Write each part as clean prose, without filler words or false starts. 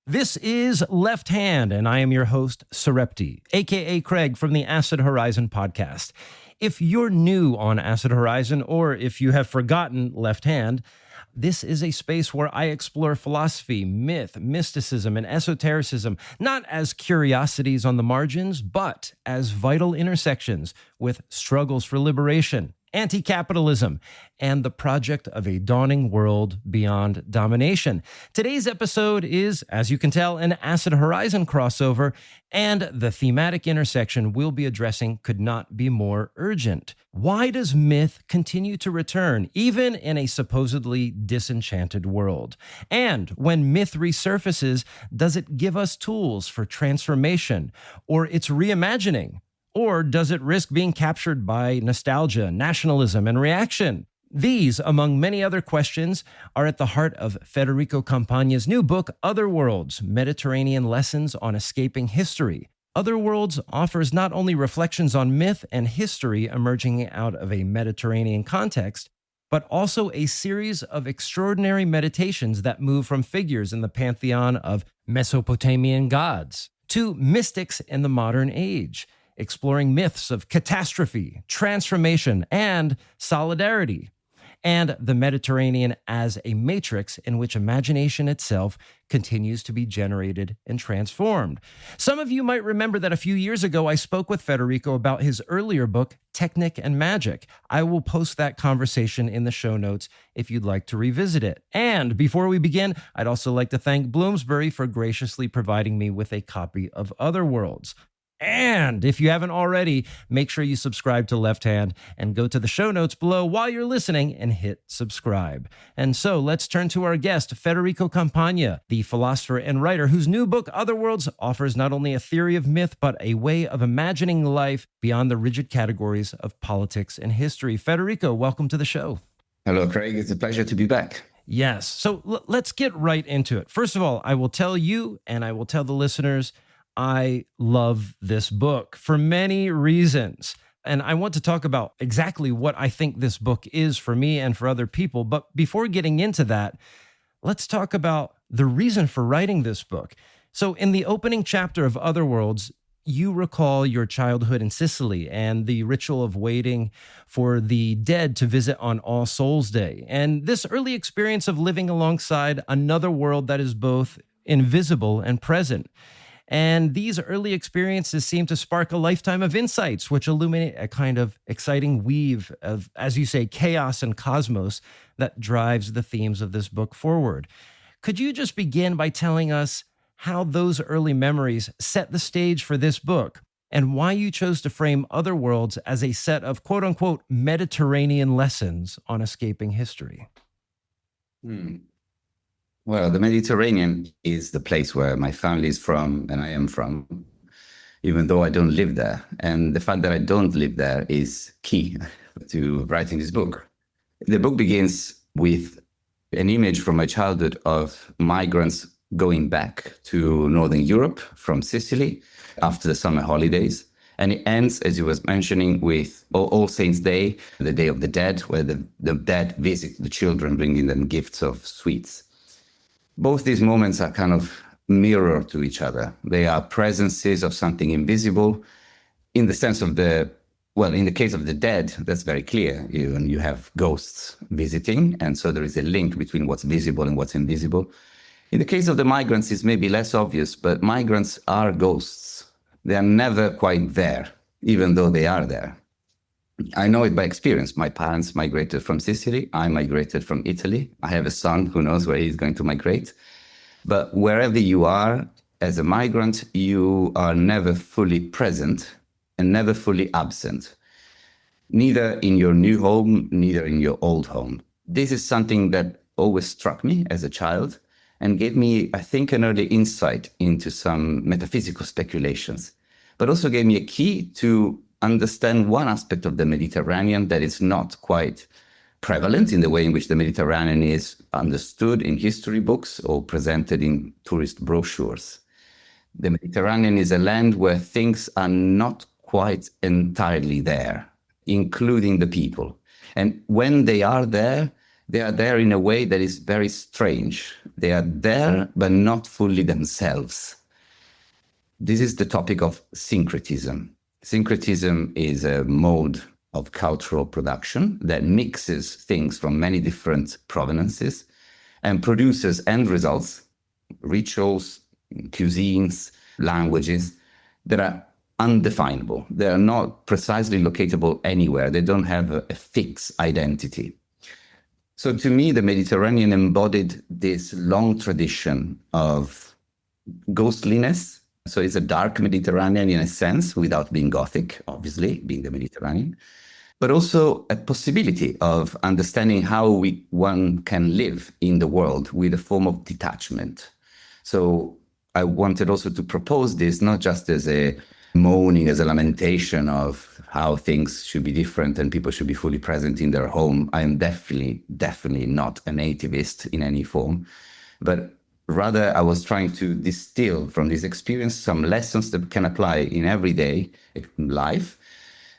This is Left Hand, and I am your host, Sarepti, aka Craig from the Acid Horizon podcast. If you're new on Acid Horizon, or if you have forgotten Left Hand, this is a space where I explore philosophy, myth, mysticism, and esotericism, not as curiosities on the margins, but as vital intersections with struggles for liberation, anti-capitalism, and the project of a dawning world beyond domination. Today's episode is, as you can tell, an Acid Horizon crossover, and the thematic intersection we'll be addressing could not be more urgent. Why does myth continue to return, even in a supposedly disenchanted world? And when myth resurfaces, does it give us tools for transformation or its reimagining? Or does it risk being captured by nostalgia, nationalism, and reaction? These, among many other questions, are at the heart of Federico Campagna's new book, Otherworlds, Mediterranean Lessons on Escaping History. Otherworlds offers not only reflections on myth and history emerging out of a Mediterranean context, but also a series of extraordinary meditations that move from figures in the pantheon of Mesopotamian gods to mystics in the modern age, exploring myths of catastrophe, transformation, and solidarity, and the Mediterranean as a matrix in which imagination itself continues to be generated and transformed. Some of you might remember that a few years ago, I spoke with Federico about his earlier book, Technic and Magic. I will post that conversation in the show notes if you'd like to revisit it. And before we begin, I'd also like to thank Bloomsbury for graciously providing me with a copy of Otherworlds. And if you haven't already, make sure you subscribe to Left Hand and go to the show notes below while you're listening and hit subscribe. And so let's turn to our guest, Federico Campagna, the philosopher and writer whose new book, Otherworlds, offers not only a theory of myth, but a way of imagining life beyond the rigid categories of politics and history. Federico, welcome to the show. Hello, Craig. It's a pleasure to be back. Yes. So let's get right into it. First of all, I will tell you and I will tell the listeners, I love this book for many reasons. And I want to talk about exactly what I think this book is for me and for other people. But before getting into that, let's talk about the reason for writing this book. So in the opening chapter of Otherworlds, you recall your childhood in Sicily and the ritual of waiting for the dead to visit on All Souls Day. And this early experience of living alongside another world that is both invisible and present. And these early experiences seem to spark a lifetime of insights, which illuminate a kind of exciting weave of, as you say, chaos and cosmos that drives the themes of this book forward. Could you just begin by telling us how those early memories set the stage for this book and why you chose to frame Otherworlds as a set of quote-unquote Mediterranean lessons on escaping history? Well, the Mediterranean is the place where my family is from and I am from, even though I don't live there. And the fact that I don't live there is key to writing this book. The book begins with an image from my childhood of migrants going back to Northern Europe from Sicily after the summer holidays. And it ends, as you was mentioning, with All Saints' Day, the Day of the Dead, where the dead visit the children, bringing them gifts of sweets. Both these moments are kind of mirror to each other. They are presences of something invisible in the sense of in the case of the dead, that's very clear. You have ghosts visiting, and so there is a link between what's visible and what's invisible. In the case of the migrants, it's maybe less obvious, but migrants are ghosts. They are never quite there, even though they are there. I know it by experience. My parents migrated from Sicily. I migrated from Italy. I have a son who knows where he's going to migrate. But wherever you are as a migrant, you are never fully present and never fully absent, neither in your new home, neither in your old home. This is something that always struck me as a child and gave me, I think, an early insight into some metaphysical speculations, but also gave me a key to understand one aspect of the Mediterranean that is not quite prevalent in the way in which the Mediterranean is understood in history books or presented in tourist brochures. The Mediterranean is a land where things are not quite entirely there, including the people. And when they are there, They are there in a way that is very strange. They are there, but not fully themselves. This is the topic of syncretism. Syncretism is a mode of cultural production that mixes things from many different provenances and produces end results, rituals, cuisines, languages that are undefinable. They are not precisely locatable anywhere. They don't have a fixed identity. So to me, the Mediterranean embodied this long tradition of ghostliness. So it's a dark Mediterranean in a sense, without being Gothic, obviously, being the Mediterranean, but also a possibility of understanding how one can live in the world with a form of detachment. So I wanted also to propose this not just as a moaning, as a lamentation of how things should be different and people should be fully present in their home. I am definitely not a nativist in any form, but rather I was trying to distill from this experience some lessons that can apply in everyday life,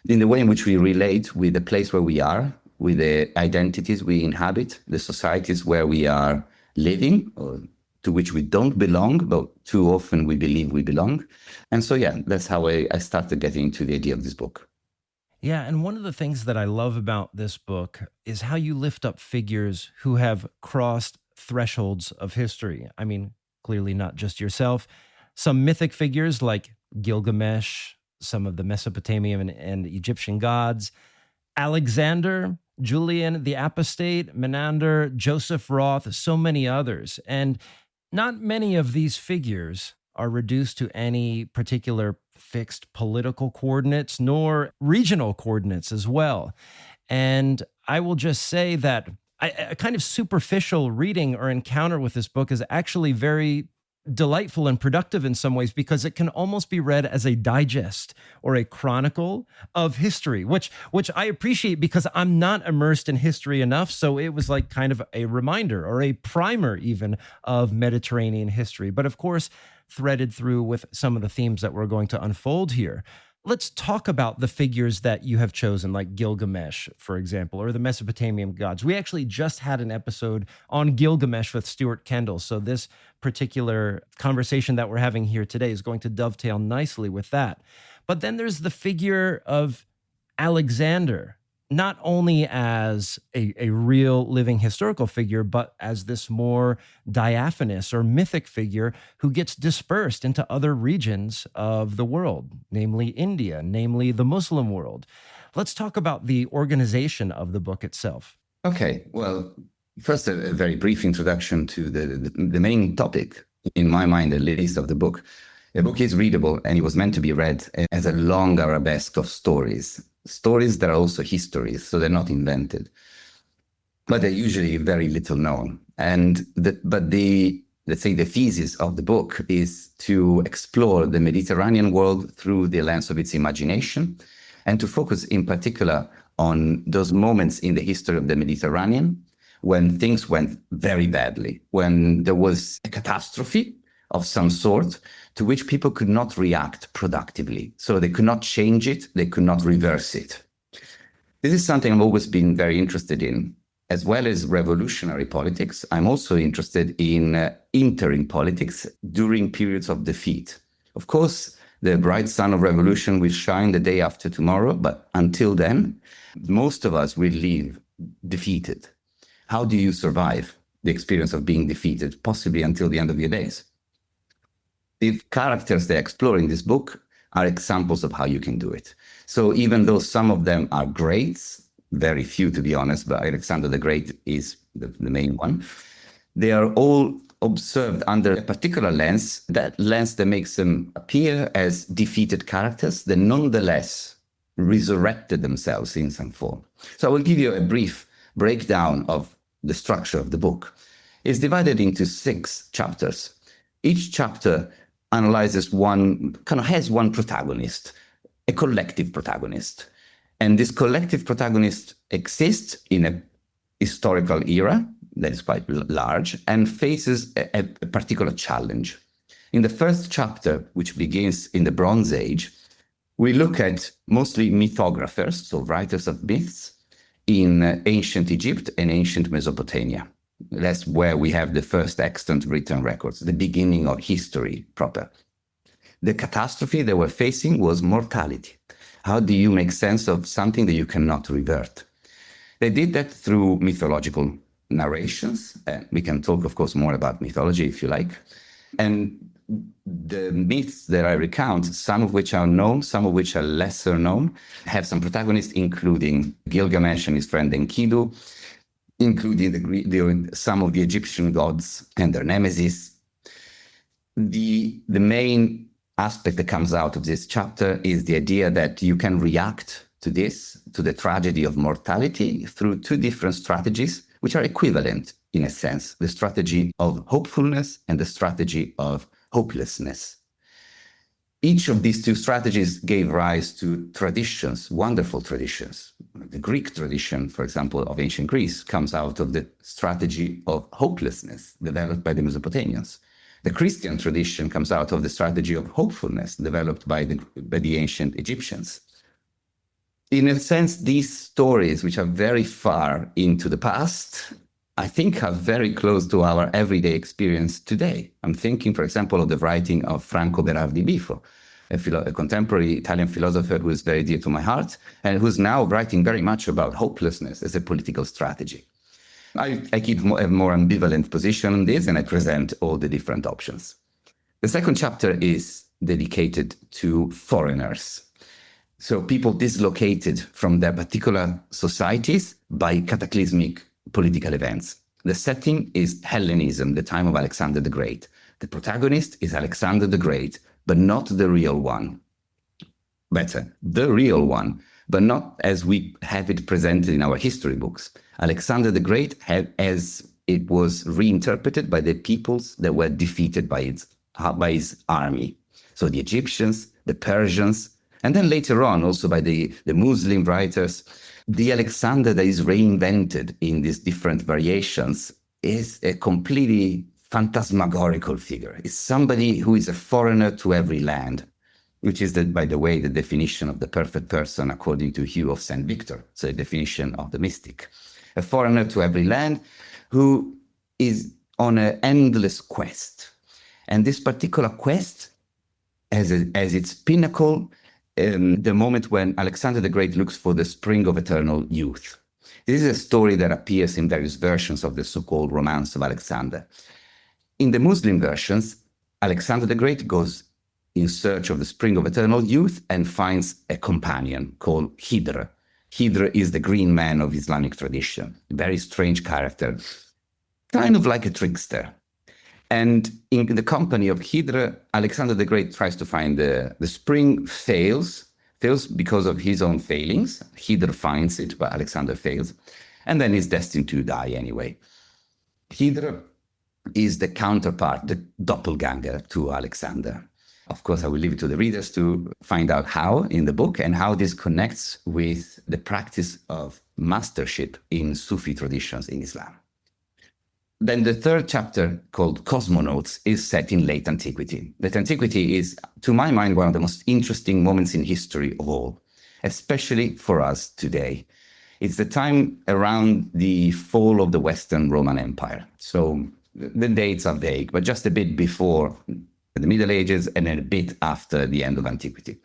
in the way in which we relate with the place where we are, with the identities we inhabit, the societies where we are living, or to which we don't belong, but too often we believe we belong. And so, yeah, that's how I started getting into the idea of this book. Yeah, and one of the things that I love about this book is how you lift up figures who have crossed thresholds of history. I mean, clearly not just yourself. Some mythic figures like Gilgamesh, some of the Mesopotamian and Egyptian gods, Alexander, Julian the Apostate, Menander, Joseph Roth, so many others. And not many of these figures are reduced to any particular fixed political coordinates, nor regional coordinates as well. And I will just say that a kind of superficial reading or encounter with this book is actually very delightful and productive in some ways, because it can almost be read as a digest or a chronicle of history, which I appreciate because I'm not immersed in history enough. So it was like kind of a reminder or a primer even of Mediterranean history, but of course threaded through with some of the themes that we're going to unfold here. Let's talk about the figures that you have chosen, like Gilgamesh, for example, or the Mesopotamian gods. We actually just had an episode on Gilgamesh with Stuart Kendall. So this particular conversation that we're having here today is going to dovetail nicely with that. But then there's the figure of Alexander, not only as a real living historical figure, but as this more diaphanous or mythic figure who gets dispersed into other regions of the world, namely India, namely the Muslim world. Let's talk about the organization of the book itself. Okay, well, first, a very brief introduction to the main topic, in my mind at least, of the book. The book is readable, and it was meant to be read as a long arabesque of stories that are also histories, so they're not invented, but they're usually very little known. And let's say the thesis of the book is to explore the Mediterranean world through the lens of its imagination, and to focus in particular on those moments in the history of the Mediterranean when things went very badly, when there was a catastrophe of some sort to which people could not react productively. So they could not change it, they could not reverse it. This is something I've always been very interested in. As well as revolutionary politics, I'm also interested in entering politics during periods of defeat. Of course, the bright sun of revolution will shine the day after tomorrow, but until then, most of us will live defeated. How do you survive the experience of being defeated, possibly until the end of your days? The characters they explore in this book are examples of how you can do it. So even though some of them are greats, very few to be honest, but Alexander the Great is the main one, they are all observed under a particular lens, that lens that makes them appear as defeated characters that nonetheless resurrected themselves in some form. So I will give you a brief breakdown of the structure of the book. It's divided into 6 chapters. Each chapter analyzes has one protagonist, a collective protagonist. And this collective protagonist exists in a historical era that is quite large and faces a particular challenge. In the first chapter, which begins in the Bronze Age, we look at mostly mythographers, so writers of myths, in ancient Egypt and ancient Mesopotamia. That's where we have the first extant written records, the beginning of history proper. The catastrophe they were facing was mortality. How do you make sense of something that you cannot revert? They did that through mythological narrations. We can talk, of course, more about mythology if you like. And the myths that I recount, some of which are known, some of which are lesser known, have some protagonists, including Gilgamesh and his friend Enkidu, including some of the Egyptian gods and their nemesis. The main aspect that comes out of this chapter is the idea that you can react to this, to the tragedy of mortality, through two different strategies, which are equivalent in a sense, the strategy of hopefulness and the strategy of hopelessness. Each of these two strategies gave rise to traditions, wonderful traditions. The Greek tradition, for example, of ancient Greece comes out of the strategy of hopelessness developed by the Mesopotamians. The Christian tradition comes out of the strategy of hopefulness developed by the ancient Egyptians. In a sense, these stories, which are very far into the past, I think are very close to our everyday experience today. I'm thinking, for example, of the writing of Franco Berardi-Bifo, a contemporary Italian philosopher who is very dear to my heart, and who's now writing very much about hopelessness as a political strategy. I keep a more ambivalent position on this, and I present all the different options. The second chapter is dedicated to foreigners. So people dislocated from their particular societies by cataclysmic political events. The setting is Hellenism, the time of Alexander the Great. The protagonist is Alexander the Great, but not the real one. Better, the real one, but not as we have it presented in our history books. Alexander the Great, as it was reinterpreted by the peoples that were defeated by his army. So the Egyptians, the Persians, and then later on also by the Muslim writers. The Alexander that is reinvented in these different variations is a completely phantasmagorical figure. It's somebody who is a foreigner to every land, which is, by the way, the definition of the perfect person according to Hugh of St. Victor, so the definition of the mystic. A foreigner to every land who is on an endless quest. And this particular quest, as its pinnacle, the moment when Alexander the Great looks for the spring of eternal youth. This is a story that appears in various versions of the so-called Romance of Alexander. In the Muslim versions, Alexander the Great goes in search of the spring of eternal youth and finds a companion called Hidr. Hidr is the green man of Islamic tradition, a very strange character, kind of like a trickster. And in the company of Hidr, Alexander the Great tries to find the spring, fails because of his own failings. Hidr finds it, but Alexander fails, and then is destined to die anyway. Hidr is the counterpart, the doppelganger to Alexander. Of course, I will leave it to the readers to find out how in the book and how this connects with the practice of mastership in Sufi traditions in Islam. Then the third chapter, called Cosmonauts, is set in late antiquity. Late antiquity is, to my mind, one of the most interesting moments in history of all, especially for us today. It's the time around the fall of the Western Roman Empire. So the dates are vague, but just a bit before the Middle Ages and then a bit after the end of antiquity.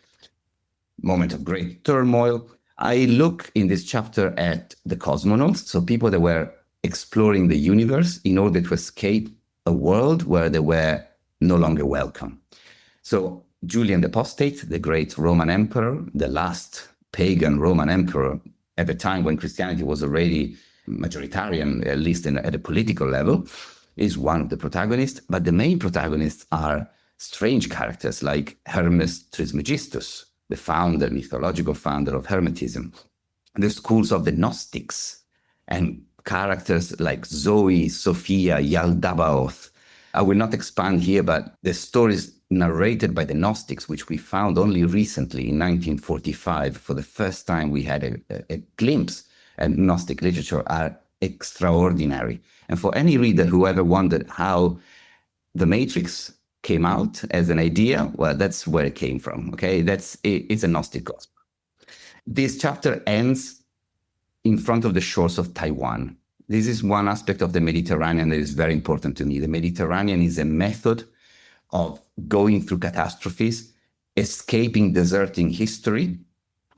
Moment of great turmoil. I look in this chapter at the cosmonauts, so people that were exploring the universe in order to escape a world where they were no longer welcome. So Julian the Apostate, the great Roman emperor, the last pagan Roman emperor at the time when Christianity was already majoritarian, at least at a political level, is one of the protagonists. But the main protagonists are strange characters like Hermes Trismegistus, the founder, mythological founder of Hermetism, the schools of the Gnostics, and characters like Zoe, Sophia, Yaldabaoth. I will not expand here, but the stories narrated by the Gnostics, which we found only recently in 1945, for the first time we had a glimpse at Gnostic literature, are extraordinary. And for any reader who ever wondered how the Matrix came out as an idea, well, that's where it came from, okay? It's a Gnostic gospel. This chapter ends in front of the shores of Taiwan. This is one aspect of the Mediterranean that is very important to me. The Mediterranean is a method of going through catastrophes, escaping, deserting history,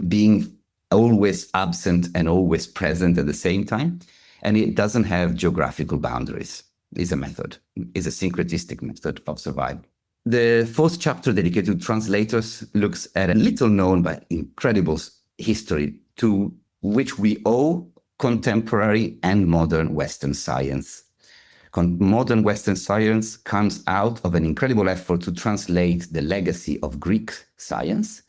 being always absent and always present at the same time. And it doesn't have geographical boundaries. It's a method. It's a syncretistic method of survival. The fourth chapter, dedicated to translators, looks at a little known but incredible history to which we owe contemporary and modern Western science. Modern Western science comes out of an incredible effort to translate the legacy of Greek science,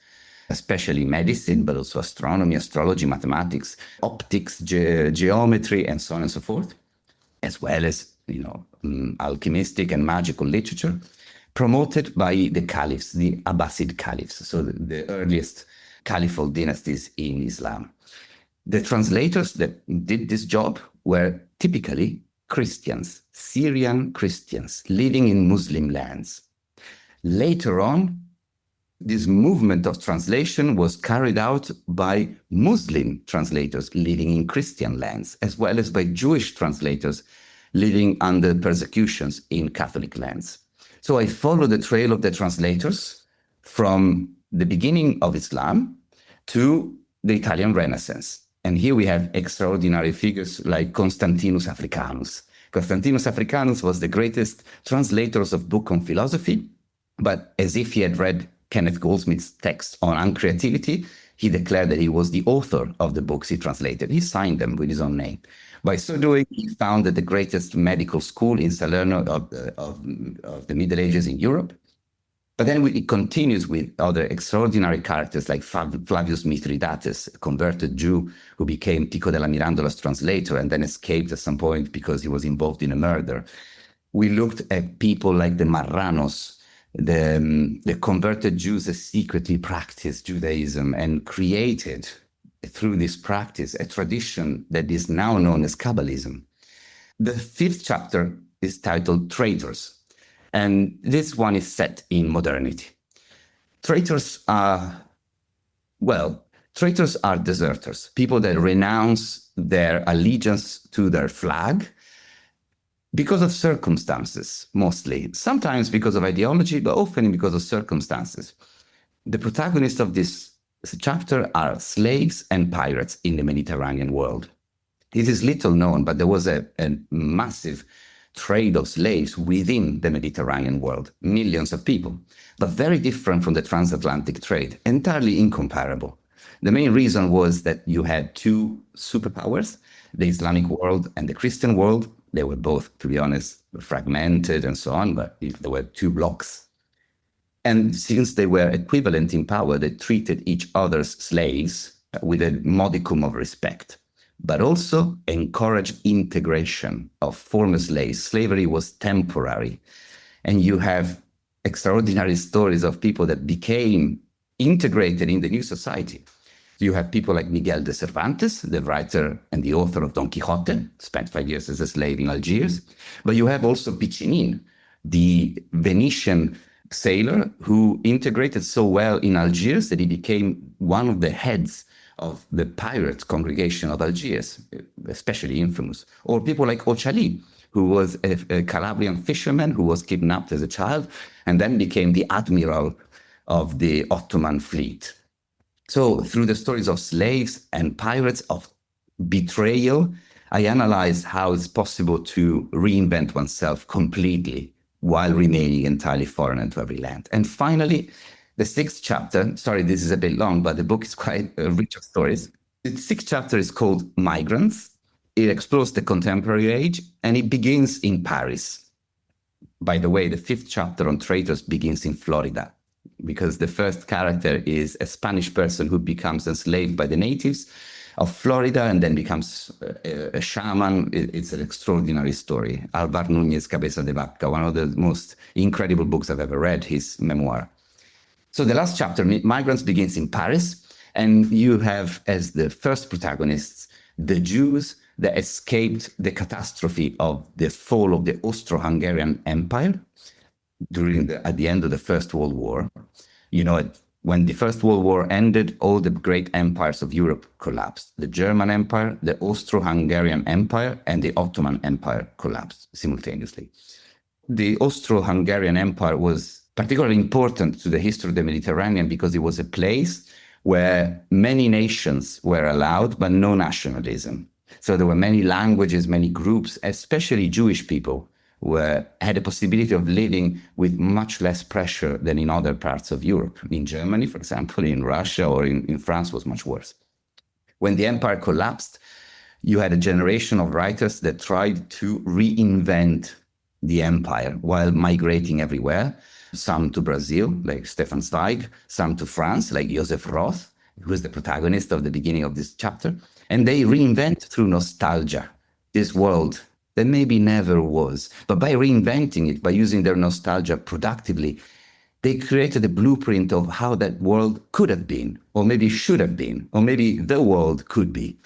especially medicine, but also astronomy, astrology, mathematics, optics, geometry, and so on and so forth, as well as, alchemistic and magical literature, promoted by the caliphs, the Abbasid caliphs, so the earliest caliphal dynasties in Islam. The translators that did this job were typically Christians, Syrian Christians, living in Muslim lands. Later on, this movement of translation was carried out by Muslim translators living in Christian lands, as well as by Jewish translators living under persecutions in Catholic lands. So I follow the trail of the translators from the beginning of Islam to the Italian Renaissance. And here we have extraordinary figures like Constantinus Africanus. Constantinus Africanus was the greatest translator of book on philosophy, but as if he had read Kenneth Goldsmith's text on uncreativity, he declared that he was the author of the books he translated. He signed them with his own name. By so doing, he founded the greatest medical school in Salerno of the Middle Ages in Europe. But then it continues with other extraordinary characters like Flavius Mithridates, a converted Jew who became Pico della Mirandola's translator and then escaped at some point because he was involved in a murder. We looked at people like the Marranos, the converted Jews that secretly practiced Judaism and created, through this practice, a tradition that is now known as Kabbalism. The fifth chapter is titled Traitors. And this one is set in modernity. Traitors are deserters, people that renounce their allegiance to their flag because of circumstances, mostly. Sometimes because of ideology, but often because of circumstances. The protagonists of this chapter are slaves and pirates in the Mediterranean world. It is little known, but there was a massive trade of slaves within the Mediterranean world, millions of people, but very different from the transatlantic trade, entirely incomparable. The main reason was that you had two superpowers, the Islamic world and the Christian world. They were both, to be honest, fragmented and so on, but there were two blocks. And since they were equivalent in power, they treated each other's slaves with a modicum of respect, but also encouraged integration of former slaves. Slavery was temporary. And you have extraordinary stories of people that became integrated in the new society. You have people like Miguel de Cervantes, the writer and the author of Don Quixote, spent 5 years as a slave in Algiers. But you have also Piccinini, the Venetian sailor who integrated so well in Algiers that he became one of the heads of the pirate congregation of Algiers, especially infamous. Or people like Ochali, who was a Calabrian fisherman who was kidnapped as a child and then became the admiral of the Ottoman fleet. So through the stories of slaves and pirates, of betrayal, I analyze how it's possible to reinvent oneself completely while remaining entirely foreign to every land. And finally, the sixth chapter, sorry, this is a bit long, but the book is quite rich of stories. The sixth chapter is called Migrants. It explores the contemporary age, and it begins in Paris. By the way, the fifth chapter on Traitors begins in Florida, because the first character is a Spanish person who becomes enslaved by the natives of Florida and then becomes a shaman. It's an extraordinary story. Alvar Núñez Cabeza de Vaca, one of the most incredible books I've ever read, his memoir. So the last chapter, Migrants, begins in Paris, and you have as the first protagonists the Jews that escaped the catastrophe of the fall of the Austro-Hungarian Empire at the end of the First World War. You know, When the First World War ended, all the great empires of Europe collapsed. The German Empire, the Austro-Hungarian Empire, and the Ottoman Empire collapsed simultaneously. The Austro-Hungarian Empire was particularly important to the history of the Mediterranean because it was a place where many nations were allowed, but no nationalism. So there were many languages, many groups, especially Jewish people, had a possibility of living with much less pressure than in other parts of Europe. In Germany, for example, in Russia or in France was much worse. When the empire collapsed, you had a generation of writers that tried to reinvent the empire while migrating everywhere. Some to Brazil, like Stefan Zweig, some to France, like Joseph Roth, who is the protagonist of the beginning of this chapter. And they reinvent through nostalgia this world that maybe never was. But by reinventing it, by using their nostalgia productively, they created a blueprint of how that world could have been, or maybe should have been, or maybe the world could be.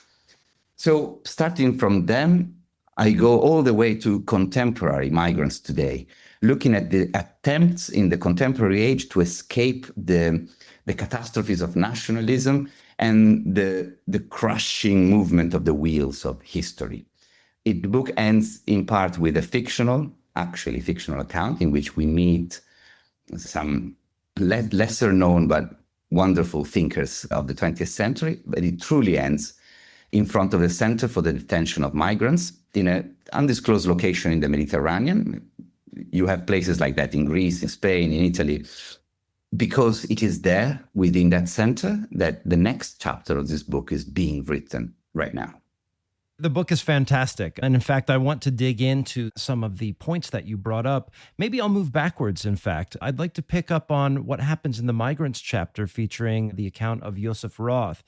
So starting from them, I go all the way to contemporary migrants today, looking at the attempts in the contemporary age to escape the catastrophes of nationalism and the crushing movement of the wheels of history. The book ends in part with a fictional account in which we meet some lesser known but wonderful thinkers of the 20th century, but it truly ends in front of the Center for the Detention of Migrants in an undisclosed location in the Mediterranean. You have places like that in Greece, in Spain, in Italy, because it is there within that center that the next chapter of this book is being written right now. The book is fantastic. And in fact, I want to dig into some of the points that you brought up. Maybe I'll move backwards, in fact. I'd like to pick up on what happens in the Migrants chapter featuring the account of Joseph Roth.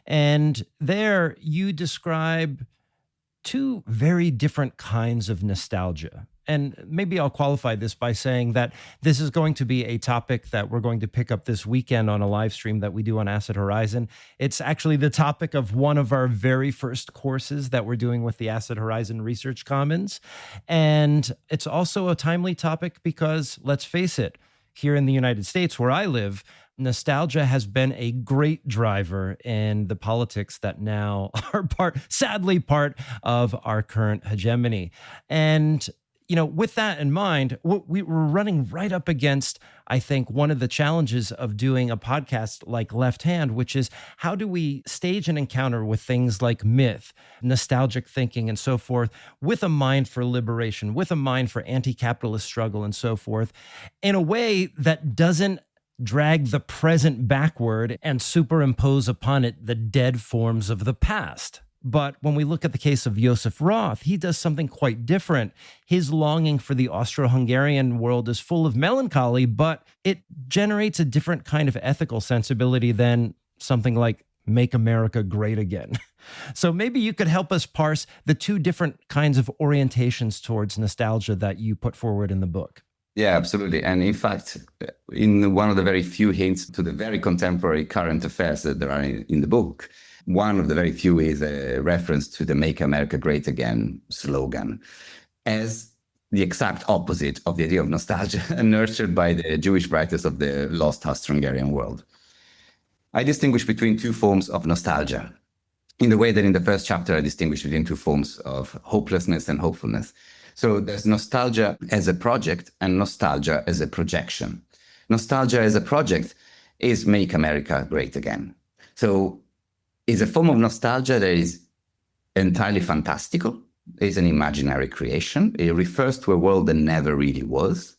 And there you describe two very different kinds of nostalgia. And maybe I'll qualify this by saying that this is going to be a topic that we're going to pick up this weekend on a live stream that we do on Acid Horizon. It's actually the topic of one of our very first courses that we're doing with the Acid Horizon Research Commons. And it's also a timely topic because, let's face it, here in the United States where I live, nostalgia has been a great driver in the politics that now are sadly part of our current hegemony. And with that in mind, we're running right up against, I think, one of the challenges of doing a podcast like Left Hand, which is how do we stage an encounter with things like myth, nostalgic thinking, and so forth, with a mind for liberation, with a mind for anti-capitalist struggle, and so forth, in a way that doesn't drag the present backward and superimpose upon it the dead forms of the past. But when we look at the case of Joseph Roth, he does something quite different. His longing for the Austro-Hungarian world is full of melancholy, but it generates a different kind of ethical sensibility than something like Make America Great Again. So maybe you could help us parse the two different kinds of orientations towards nostalgia that you put forward in the book. Yeah, absolutely. And in fact, in one of the very few hints to the very contemporary current affairs that there are in the book, one of the very few is a reference to the Make America Great Again slogan as the exact opposite of the idea of nostalgia nurtured by the Jewish writers of the lost Austro-Hungarian world. I distinguish between two forms of nostalgia in the way that in the first chapter I distinguish between two forms of hopelessness and hopefulness. So there's nostalgia as a project and nostalgia as a projection. Nostalgia as a project is Make America Great Again. So it's a form of nostalgia that is entirely fantastical. It's an imaginary creation. It refers to a world that never really was,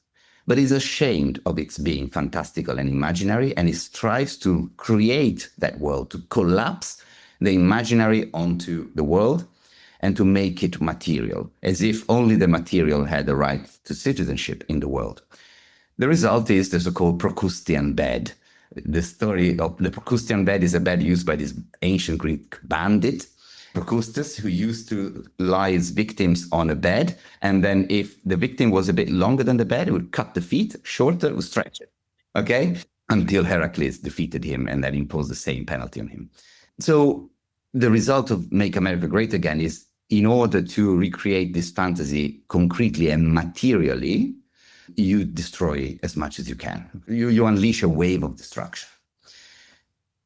but is ashamed of its being fantastical and imaginary, and it strives to create that world, to collapse the imaginary onto the world and to make it material, as if only the material had the right to citizenship in the world. The result is the so-called Procrustean bed. The story of the Procrustean bed is a bed used by this ancient Greek bandit, Procrustes, who used to lie his victims on a bed. And then if the victim was a bit longer than the bed, he would cut the feet, shorter, would stretch it. Okay? Until Heracles defeated him and then imposed the same penalty on him. So the result of Make America Great Again is, in order to recreate this fantasy concretely and materially, you destroy as much as you can. You unleash a wave of destruction.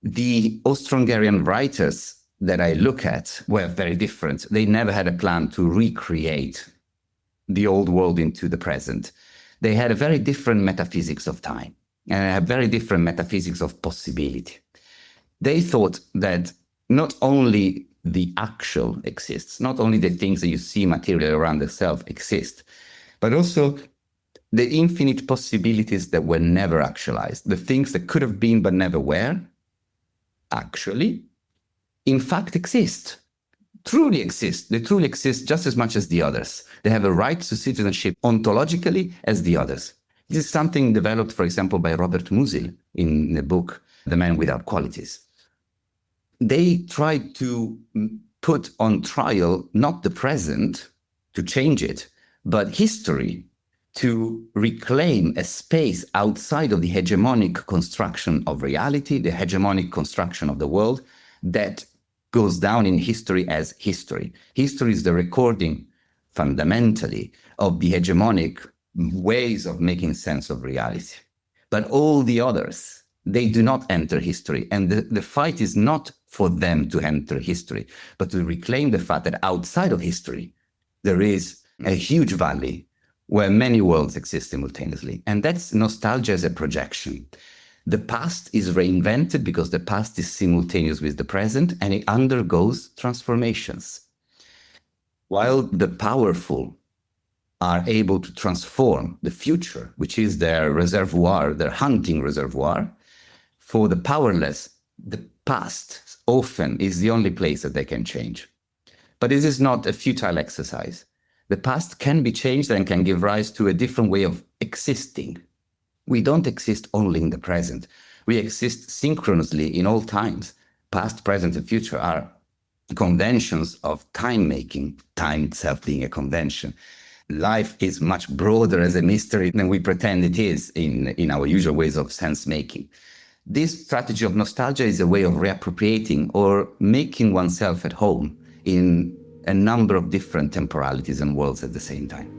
The Austro-Hungarian writers that I look at were very different. They never had a plan to recreate the old world into the present. They had a very different metaphysics of time and a very different metaphysics of possibility. They thought that not only the actual exists, not only the things that you see materially around yourself exist, but also the infinite possibilities that were never actualized, the things that could have been but never were, actually, in fact, exist, truly exist. They truly exist just as much as the others. They have a right to citizenship ontologically as the others. This is something developed, for example, by Robert Musil in the book, The Man Without Qualities. They tried to put on trial not the present to change it, but history to reclaim a space outside of the hegemonic construction of reality, the hegemonic construction of the world that goes down in history as history. History is the recording, fundamentally, of the hegemonic ways of making sense of reality. But all the others, they do not enter history. And the fight is not for them to enter history, but to reclaim the fact that outside of history, there is a huge valley where many worlds exist simultaneously. And that's nostalgia as a projection. The past is reinvented because the past is simultaneous with the present and it undergoes transformations. While the powerful are able to transform the future, which is their reservoir, their hunting reservoir, for the powerless, the past often is the only place that they can change. But this is not a futile exercise. The past can be changed and can give rise to a different way of existing. We don't exist only in the present. We exist synchronously in all times. Past, present, and future are conventions of time-making, time itself being a convention. Life is much broader as a mystery than we pretend it is in our usual ways of sense-making. This strategy of nostalgia is a way of reappropriating or making oneself at home in a number of different temporalities and worlds at the same time.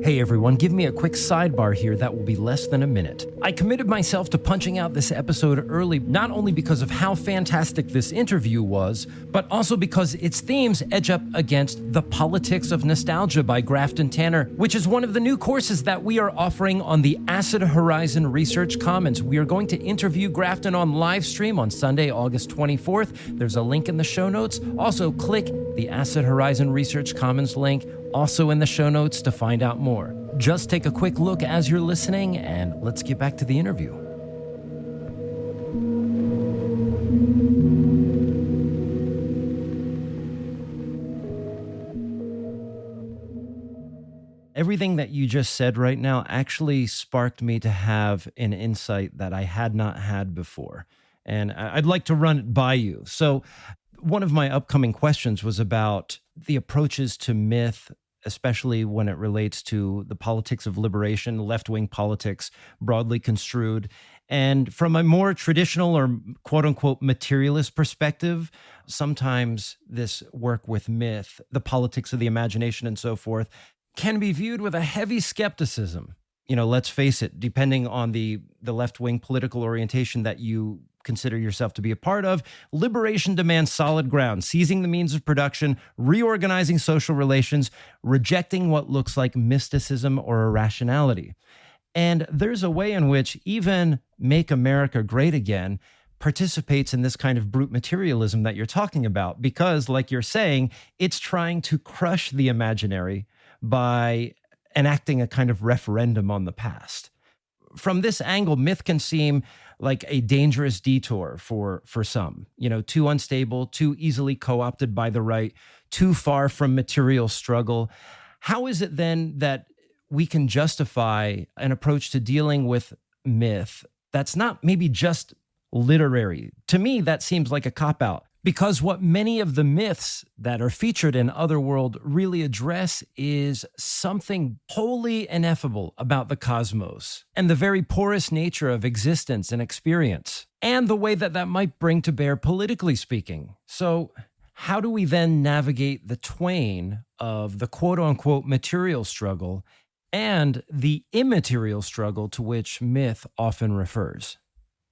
Hey everyone, give me a quick sidebar here that will be less than a minute. I committed myself to punching out this episode early, not only because of how fantastic this interview was, but also because its themes edge up against The Politics of Nostalgia by Grafton Tanner, which is one of the new courses that we are offering on the Acid Horizon Research Commons. We are going to interview Grafton on live stream on Sunday, August 24th. There's a link in the show notes. Also, click the Acid Horizon Research Commons link also in the show notes to find out more. Just take a quick look as you're listening, and let's get back to the interview. Everything that you just said right now actually sparked me to have an insight that I had not had before. And I'd like to run it by you. So one of my upcoming questions was about the approaches to myth, especially when it relates to the politics of liberation, left-wing politics, broadly construed. And from a more traditional or quote-unquote materialist perspective, sometimes this work with myth, the politics of the imagination and so forth, can be viewed with a heavy skepticism. You know, let's face it, depending on the left-wing political orientation that you consider yourself to be a part of, liberation demands solid ground, seizing the means of production, reorganizing social relations, rejecting what looks like mysticism or irrationality. And there's a way in which even Make America Great Again participates in this kind of brute materialism that you're talking about, because, like you're saying, it's trying to crush the imaginary by enacting a kind of referendum on the past. From this angle, myth can seem like a dangerous detour for some, you know, too unstable, too easily co-opted by the right, too far from material struggle. How is it then that we can justify an approach to dealing with myth that's not maybe just literary? To me, that seems like a cop-out, because what many of the myths that are featured in Otherworld really address is something wholly ineffable about the cosmos and the very porous nature of existence and experience, and the way that that might bring to bear politically speaking. So how do we then navigate the twain of the quote-unquote material struggle and the immaterial struggle to which myth often refers?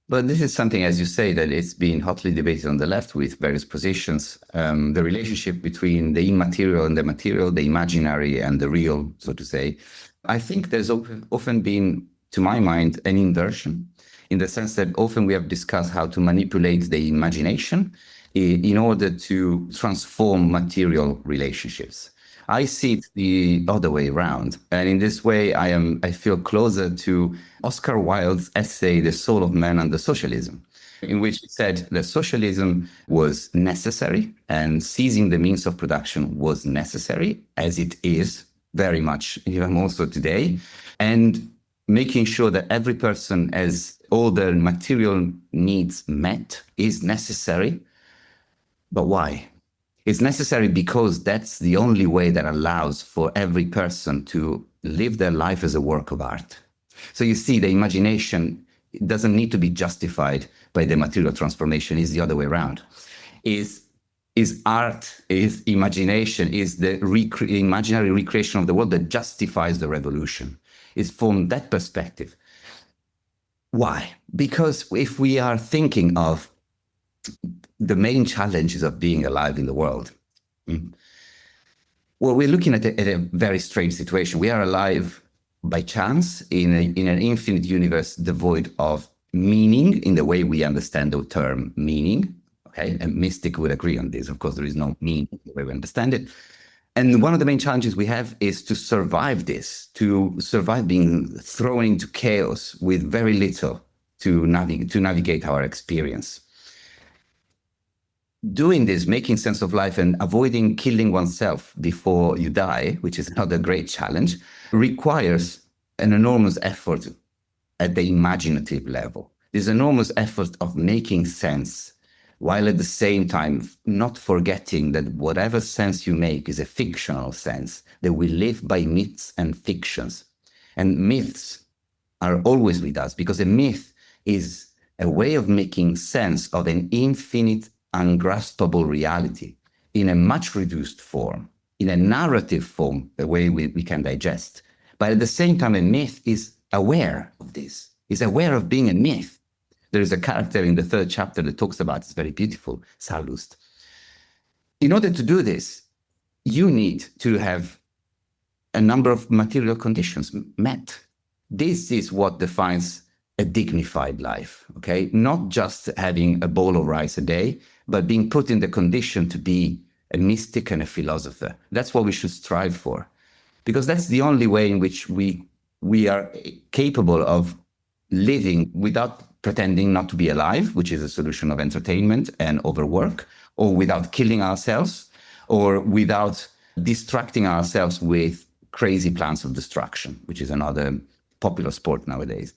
But this is something, as you say, that it's been hotly debated on the left with various positions. The relationship between the immaterial and the material, the imaginary and the real, so to say. I think there's often been, to my mind, an inversion in the sense that often we have discussed how to manipulate the imagination in order to transform material relationships. I see it the other way around. And in this way, I feel closer to Oscar Wilde's essay, The Soul of Man Under Socialism, in which he said that socialism was necessary and seizing the means of production was necessary, as it is very much even also today, and making sure that every person has all their material needs met is necessary. But why? It's necessary because that's the only way that allows for every person to live their life as a work of art. So you see, the imagination doesn't need to be justified by the material transformation. It's the other way around. Is art, is imagination, is the imaginary recreation of the world that justifies the revolution. It's from that perspective. Why? Because if we are thinking of the main challenges of being alive in the world, well, we're looking at a very strange situation. We are alive by chance in an infinite universe devoid of meaning in the way we understand the term meaning. Okay, a mystic would agree on this. Of course, there is no meaning in the way we understand it. And one of the main challenges we have is to survive this, to survive being thrown into chaos with very little to navigate our experience. Doing this, making sense of life and avoiding killing oneself before you die, which is another great challenge, requires an enormous effort at the imaginative level. This enormous effort of making sense, while at the same time not forgetting that whatever sense you make is a fictional sense, that we live by myths and fictions. And myths are always with us because a myth is a way of making sense of an infinite, ungraspable reality in a much reduced form, in a narrative form, a way we can digest. But at the same time, a myth is aware of this, is aware of being a myth. There is a character in the third chapter that talks about, it's very beautiful, Sallust. In order to do this, you need to have a number of material conditions met. This is what defines a dignified life, okay? Not just having a bowl of rice a day, but being put in the condition to be a mystic and a philosopher. That's what we should strive for, because that's the only way in which we are capable of living without pretending not to be alive, which is a solution of entertainment and overwork, or without killing ourselves, or without distracting ourselves with crazy plans of destruction, which is another popular sport nowadays.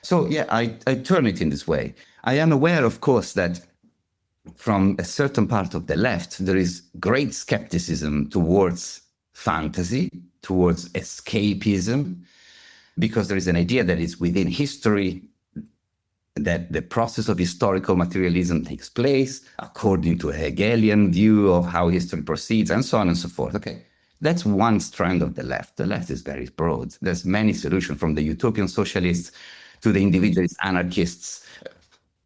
So yeah, I turn it in this way. I am aware, of course, that from a certain part of the left, there is great skepticism towards fantasy, towards escapism, because there is an idea that is within history, that the process of historical materialism takes place according to a Hegelian view of how history proceeds, and so on and so forth. Okay, that's one strand of the left. The left is very broad. There's many solutions, from the utopian socialists to the individualist anarchists.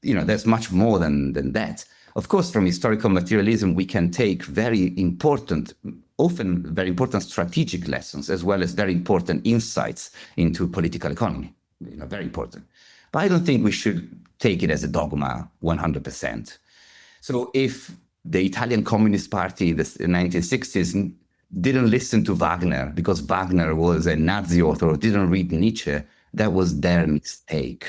You know, there's much more than that. Of course, from historical materialism, we can take very important, often very important strategic lessons, as well as very important insights into political economy. You know, very important. But I don't think we should take it as a dogma 100%. So if the Italian Communist Party in the 1960s didn't listen to Wagner because Wagner was a Nazi author, or didn't read Nietzsche, that was their mistake.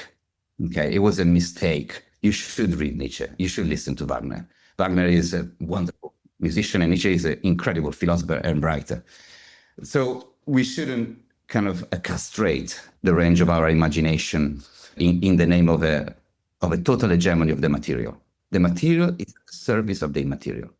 Okay, it was a mistake. You should read Nietzsche. You should listen to Wagner. Wagner is a wonderful musician, and Nietzsche is an incredible philosopher and writer. So we shouldn't kind of castrate the range of our imagination in the name of a total hegemony of the material. The material is the service of the immaterial.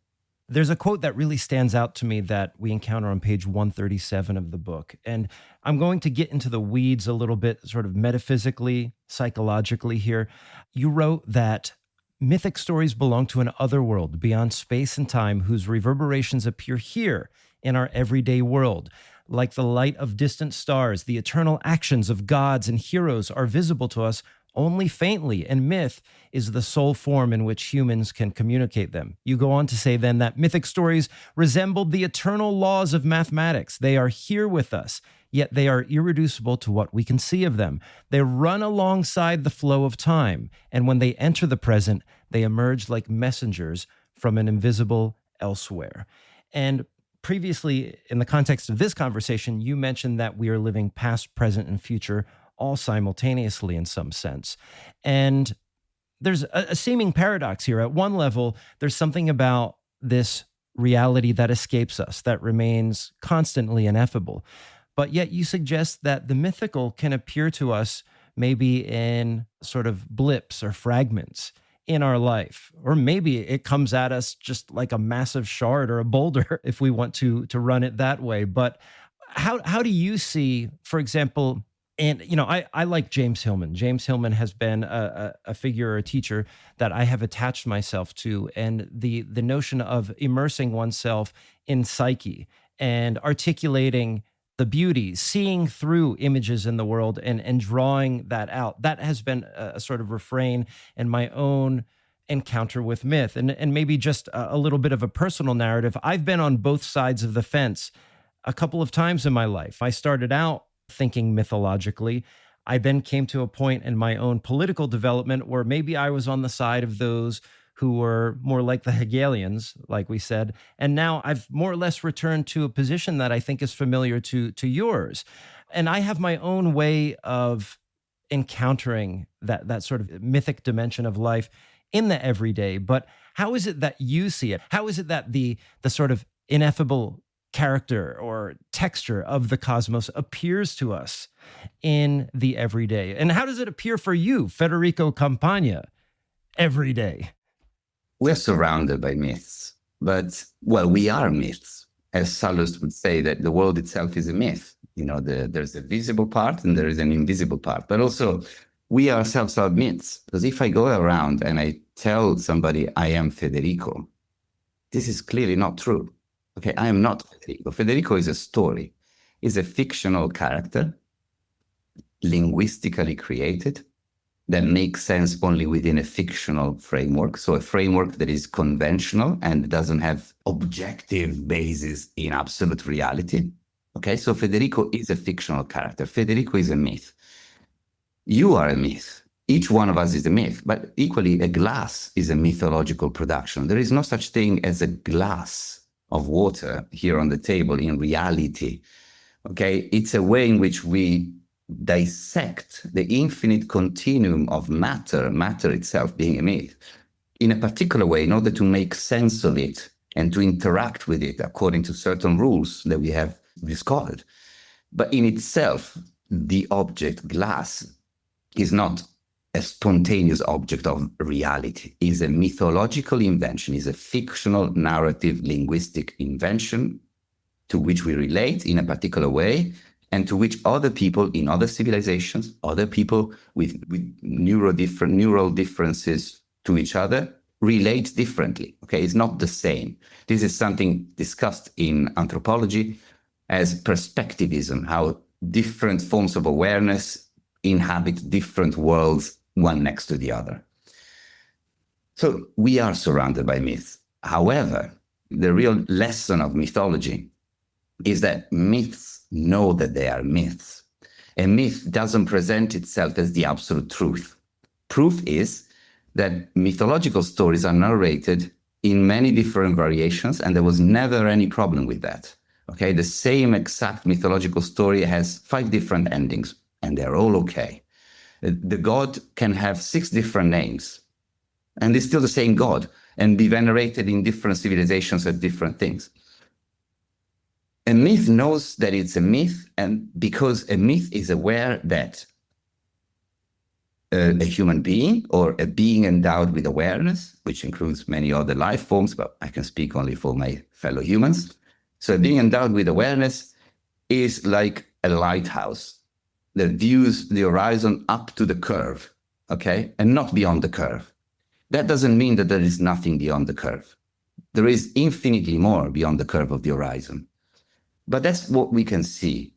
There's a quote that really stands out to me that we encounter on page 137 of the book. And I'm going to get into the weeds a little bit, sort of metaphysically, psychologically here. You wrote that mythic stories belong to an otherworld beyond space and time, whose reverberations appear here in our everyday world. Like the light of distant stars, the eternal actions of gods and heroes are visible to us only faintly, and myth is the sole form in which humans can communicate them. You go on to say then that mythic stories resembled the eternal laws of mathematics. They are here with us, yet they are irreducible to what we can see of them. They run alongside the flow of time, and when they enter the present, they emerge like messengers from an invisible elsewhere. And previously, in the context of this conversation, you mentioned that we are living past, present, and future all simultaneously in some sense. And there's a seeming paradox here. At one level, there's something about this reality that escapes us, that remains constantly ineffable. But yet you suggest that the mythical can appear to us maybe in sort of blips or fragments in our life, or maybe it comes at us just like a massive shard or a boulder if we want to run it that way. But how do you see, for example, and I like James Hillman. James Hillman has been a figure or a teacher that I have attached myself to, and the notion of immersing oneself in psyche and articulating the beauty, seeing through images in the world and drawing that out. That has been a sort of refrain in my own encounter with myth. And maybe just a little bit of a personal narrative. I've been on both sides of the fence a couple of times in my life. I started out thinking mythologically. I then came to a point in my own political development where maybe I was on the side of those who were more like the Hegelians, like we said. And now I've more or less returned to a position that I think is familiar to yours. And I have my own way of encountering that sort of mythic dimension of life in the everyday. But how is it that you see it? How is it that the sort of ineffable character or texture of the cosmos appears to us in the everyday? And how does it appear for you, Federico Campagna, every day? We're surrounded by myths, but, well, we are myths. As Sallust would say, that the world itself is a myth. There's a visible part and there is an invisible part, but also we ourselves are myths. Because if I go around and I tell somebody I am Federico, this is clearly not true. Okay, I am not Federico. Federico is a story, is a fictional character, linguistically created, that makes sense only within a fictional framework. So a framework that is conventional and doesn't have objective basis in absolute reality. Okay, so Federico is a fictional character. Federico is a myth. You are a myth. Each one of us is a myth, but equally a glass is a mythological production. There is no such thing as a glass of water here on the table in reality. Okay, it's a way in which we dissect the infinite continuum of matter itself being a myth, in a particular way in order to make sense of it and to interact with it according to certain rules that we have discovered. But in itself, the object glass is not a spontaneous object of reality, is a mythological invention, is a fictional narrative linguistic invention to which we relate in a particular way, and to which other people in other civilizations, other people with neural differences to each other, relate differently. Okay, it's not the same. This is something discussed in anthropology as perspectivism, how different forms of awareness inhabit different worlds, one next to the other. So we are surrounded by myths. However, the real lesson of mythology is that myths know that they are myths. A myth doesn't present itself as the absolute truth. Proof is that mythological stories are narrated in many different variations, and there was never any problem with that. Okay, the same exact mythological story has 5 different endings, and they're all okay. The god can have 6 different names, and it's still the same god, and be venerated in different civilizations as different things. A myth knows that it's a myth, and because a myth is aware that a human being or a being endowed with awareness, which includes many other life forms, but I can speak only for my fellow humans. So a being endowed with awareness is like a lighthouse that views the horizon up to the curve, okay, and not beyond the curve. That doesn't mean that there is nothing beyond the curve. There is infinitely more beyond the curve of the horizon. But that's what we can see.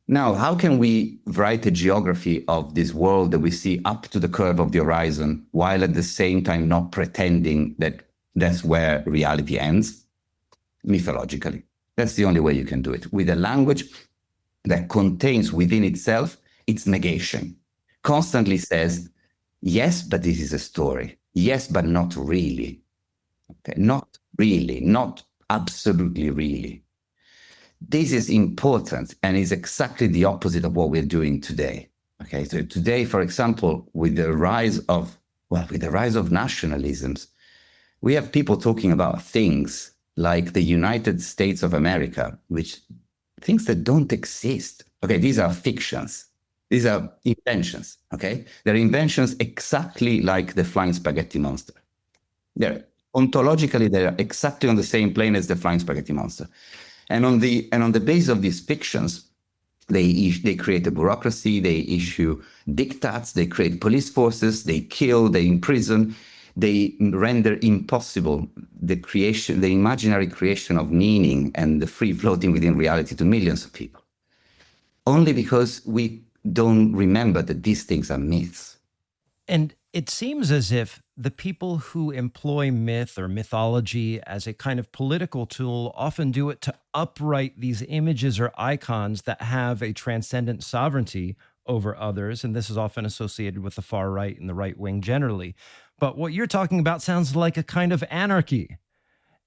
Now, how can we write a geography of this world that we see up to the curve of the horizon, while at the same time not pretending that that's where reality ends? Mythologically. That's the only way you can do it, with a language that contains within itself its negation. Constantly says, yes, but this is a story. Yes, but not really. Okay? Not really, not absolutely really. This is important and is exactly the opposite of what we're doing today. Okay, so today, for example, with the rise of nationalisms, we have people talking about things like the United States of America, which things that don't exist. Okay, these are fictions. These are inventions. Okay, they're inventions exactly like the flying spaghetti monster. They're ontologically, they're exactly on the same plane as the flying spaghetti monster. And on the basis of these fictions, they create a bureaucracy, they issue diktats, they create police forces, they kill, they imprison, they render impossible the imaginary creation of meaning and the free floating within reality to millions of people. Only because we don't remember that these things are myths. And it seems as if the people who employ myth or mythology as a kind of political tool often do it to upright these images or icons that have a transcendent sovereignty over others. And this is often associated with the far right and the right wing generally. But what you're talking about sounds like a kind of anarchy.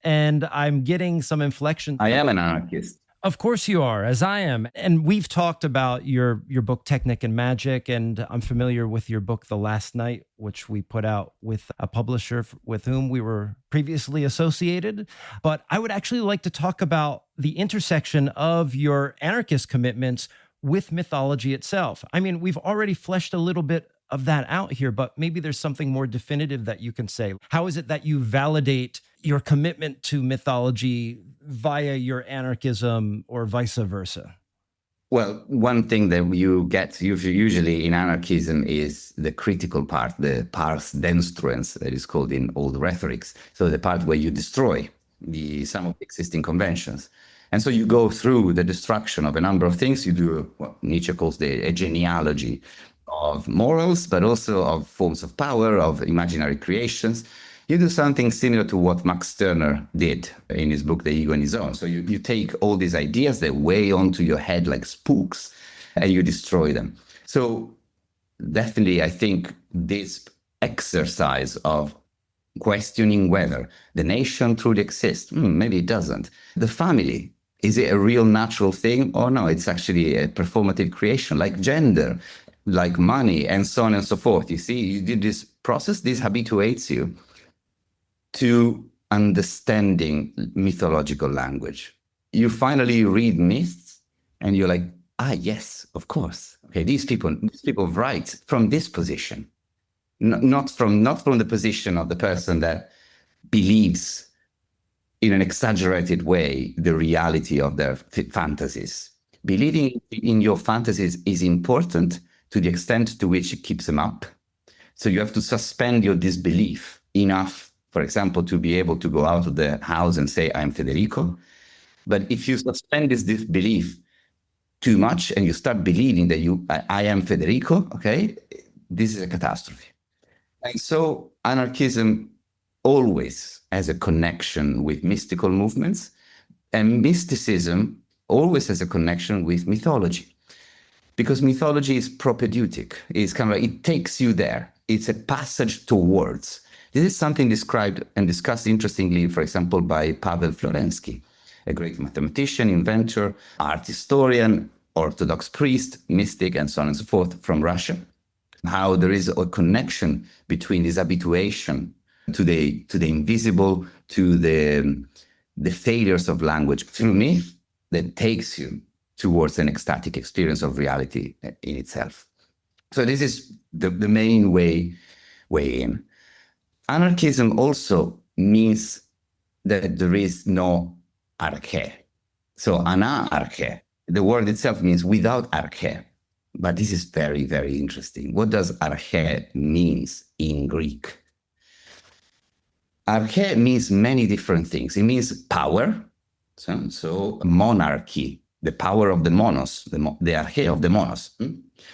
And I'm getting some inflection. I am an anarchist. Of course you are, as I am. And we've talked about your book, Technic and Magic, and I'm familiar with your book, The Last Night, which we put out with a publisher with whom we were previously associated. But I would actually like to talk about the intersection of your anarchist commitments with mythology itself. I mean, we've already fleshed a little bit of that out here, but maybe there's something more definitive that you can say. How is it that you validate your commitment to mythology via your anarchism or vice versa? Well, one thing that you get usually in anarchism is the critical part, the pars demonstrans that is called in old rhetorics. So the part where you destroy some of the existing conventions. And so you go through the destruction of a number of things. You do what Nietzsche calls a genealogy of morals, but also of forms of power, of imaginary creations. You do something similar to what Max Stirner did in his book, The Ego and His Own. So you take all these ideas that weigh onto your head like spooks and you destroy them. So definitely, I think this exercise of questioning whether the nation truly exists, maybe it doesn't. The family, is it a real natural thing or no? It's actually a performative creation like gender, like money, and so on and so forth. You see, you did this process, this habituates you to understanding mythological language. You finally read myths and you're like, yes, of course. Okay, these people write from this position, not from the position of the person that believes in an exaggerated way the reality of their fantasies. Believing in your fantasies is important to the extent to which it keeps them up. So you have to suspend your disbelief enough, for example, to be able to go out of the house and say, I'm Federico. But if you suspend this disbelief too much and you start believing that I am Federico, okay, this is a catastrophe. And so anarchism always has a connection with mystical movements, and mysticism always has a connection with mythology. Because mythology is propedeutic. It's kind of like, it takes you there. It's a passage towards. This is something described and discussed interestingly, for example, by Pavel Florensky, a great mathematician, inventor, art historian, Orthodox priest, mystic, and so on and so forth from Russia. How there is a connection between this habituation to the invisible, to the failures of language through myth that takes you towards an ecstatic experience of reality in itself. So this is the main way in. Anarchism also means that there is no arche. So anarche, the word itself means without arche. But this is very, very interesting. What does arche means in Greek? Arche means many different things. It means power, so monarchy. the power of the monos, the arche of the monos.